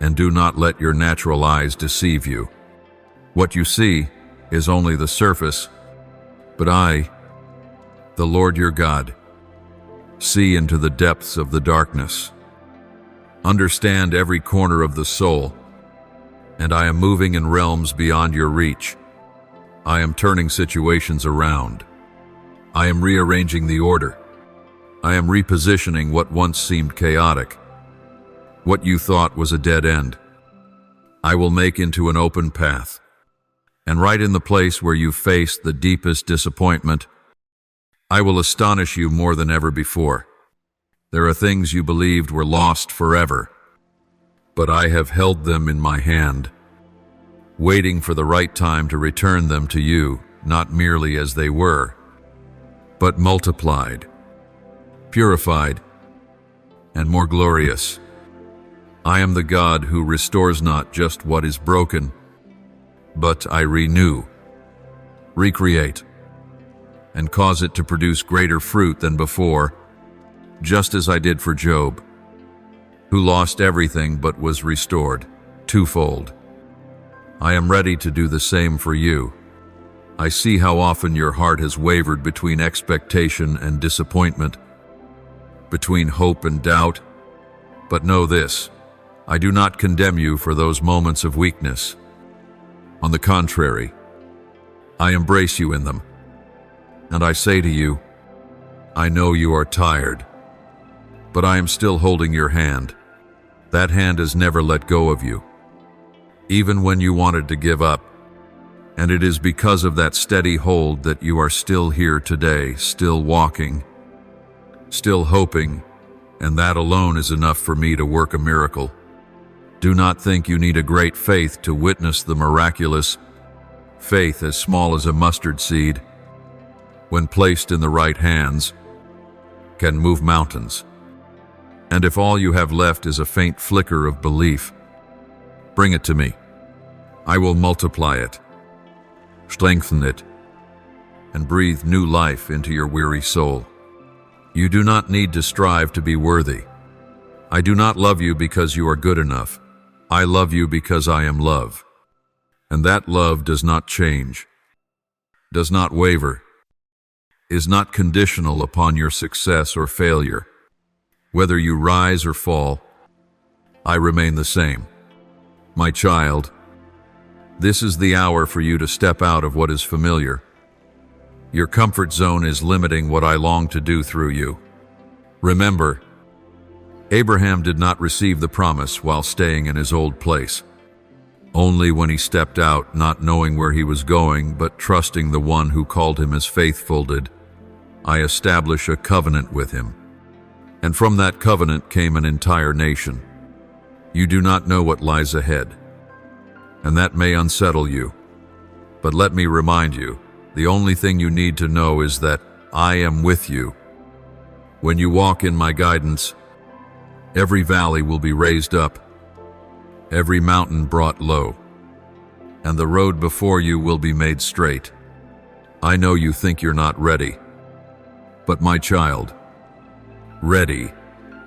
and do not let your natural eyes deceive you. What you see is only the surface, but I, the Lord your God, see into the depths of the darkness. Understand every corner of the soul, and I am moving in realms beyond your reach. I am turning situations around. I am rearranging the order. I am repositioning what once seemed chaotic. What you thought was a dead end, I will make into an open path. And right in the place where you faced the deepest disappointment, I will astonish you more than ever before. There are things you believed were lost forever, but I have held them in my hand, waiting for the right time to return them to you, not merely as they were, but multiplied, purified, and more glorious. I am the God who restores not just what is broken, but I renew, recreate, and cause it to produce greater fruit than before, just as I did for Job, who lost everything but was restored twofold. I am ready to do the same for you. I see how often your heart has wavered between expectation and disappointment, between hope and doubt. But know this, I do not condemn you for those moments of weakness. On the contrary, I embrace you in them. And I say to you, I know you are tired, but I am still holding your hand. That hand has never let go of you, even when you wanted to give up. And it is because of that steady hold that you are still here today, still walking, still hoping, and that alone is enough for me to work a miracle. Do not think you need a great faith to witness the miraculous. Faith as small as a mustard seed, when placed in the right hands, can move mountains. And if all you have left is a faint flicker of belief, bring it to me. I will multiply it, strengthen it, and breathe new life into your weary soul. You do not need to strive to be worthy. I do not love you because you are good enough. I love you because I am love. And that love does not change, does not waver, is not conditional upon your success or failure. Whether you rise or fall, I remain the same. My child, this is the hour for you to step out of what is familiar. Your comfort zone is limiting what I long to do through you. Remember, Abraham did not receive the promise while staying in his old place. Only when he stepped out, not knowing where he was going, but trusting the one who called him as faithful, did I establish a covenant with him. And from that covenant came an entire nation. You do not know what lies ahead, and that may unsettle you. But let me remind you, The only thing you need to know is that I am with you. When you walk in my guidance, every valley will be raised up, every mountain brought low, and the road before you will be made straight. I know you think you're not ready, but my child, ready,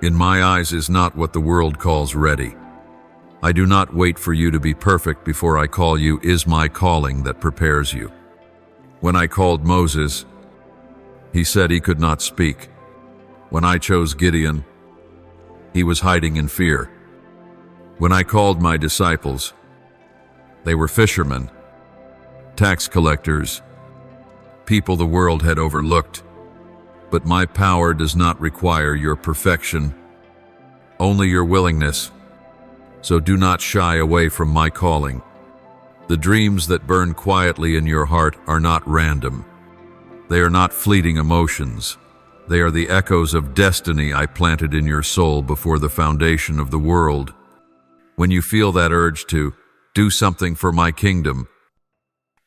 in my eyes, is not what the world calls ready. I do not wait for you to be perfect before I call you. Is my calling that prepares you. When I called Moses, he said he could not speak. When I chose Gideon, he was hiding in fear. When I called my disciples, they were fishermen, tax collectors, people the world had overlooked. But my power does not require your perfection, only your willingness. So do not shy away from my calling. The dreams that burn quietly in your heart are not random. They are not fleeting emotions. They are the echoes of destiny I planted in your soul before the foundation of the world. When you feel that urge to do something for my kingdom,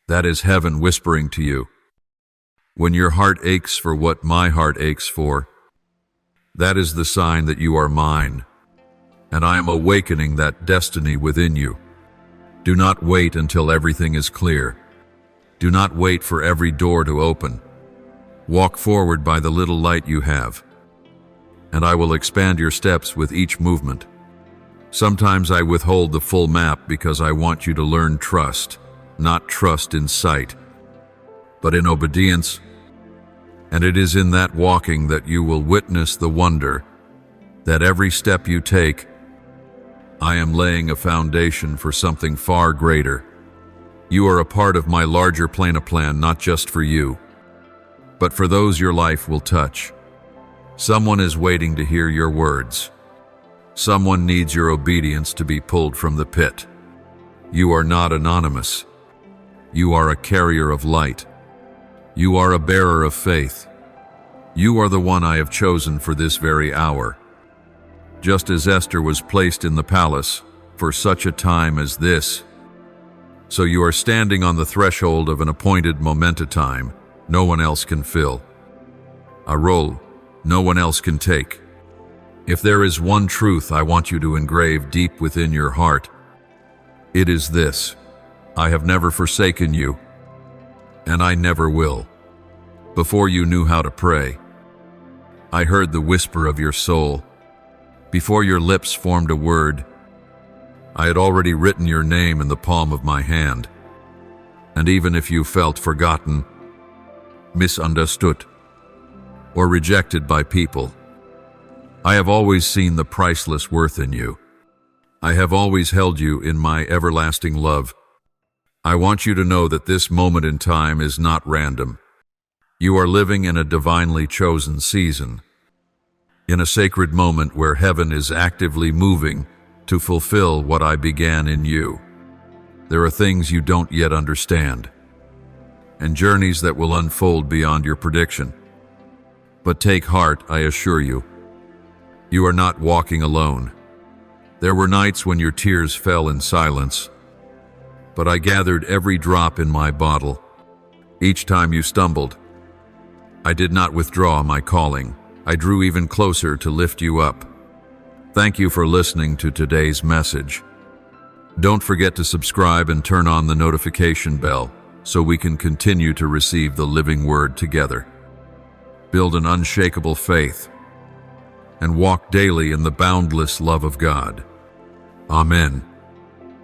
that is heaven whispering to you. When your heart aches for what my heart aches for, that is the sign that you are mine, and I am awakening that destiny within you. Do not wait until everything is clear. Do not wait for every door to open. Walk forward by the little light you have, and I will expand your steps with each movement. Sometimes I withhold the full map because I want you to learn trust, not trust in sight, but in obedience. And it is in that walking that you will witness the wonder that every step you take, I am laying a foundation for something far greater. You are a part of my larger plan, not just for you, but for those your life will touch. Someone is waiting to hear your words. Someone needs your obedience to be pulled from the pit. You are not anonymous. You are a carrier of light. You are a bearer of faith. You are the one I have chosen for this very hour. Just as Esther was placed in the palace for such a time as this, so you are standing on the threshold of an appointed time no one else can fill, a role no one else can take. If there is one truth I want you to engrave deep within your heart, it is this: I have never forsaken you, and I never will. Before you knew how to pray, I heard the whisper of your soul. Before your lips formed a word, I had already written your name in the palm of my hand. And even if you felt forgotten, misunderstood, or rejected by people, I have always seen the priceless worth in you. I have always held you in my everlasting love. I want you to know that this moment in time is not random. You are living in a divinely chosen season, in a sacred moment where heaven is actively moving to fulfill what I began in you. There are things you don't yet understand, and journeys that will unfold beyond your prediction. But take heart, I assure you. You are not walking alone. There were nights when your tears fell in silence, but I gathered every drop in my bottle. Each time you stumbled, I did not withdraw my calling. I drew even closer to lift you up. Thank you for listening to today's message. Don't forget to subscribe and turn on the notification bell so we can continue to receive the living word together. Build an unshakable faith and walk daily in the boundless love of God. Amen.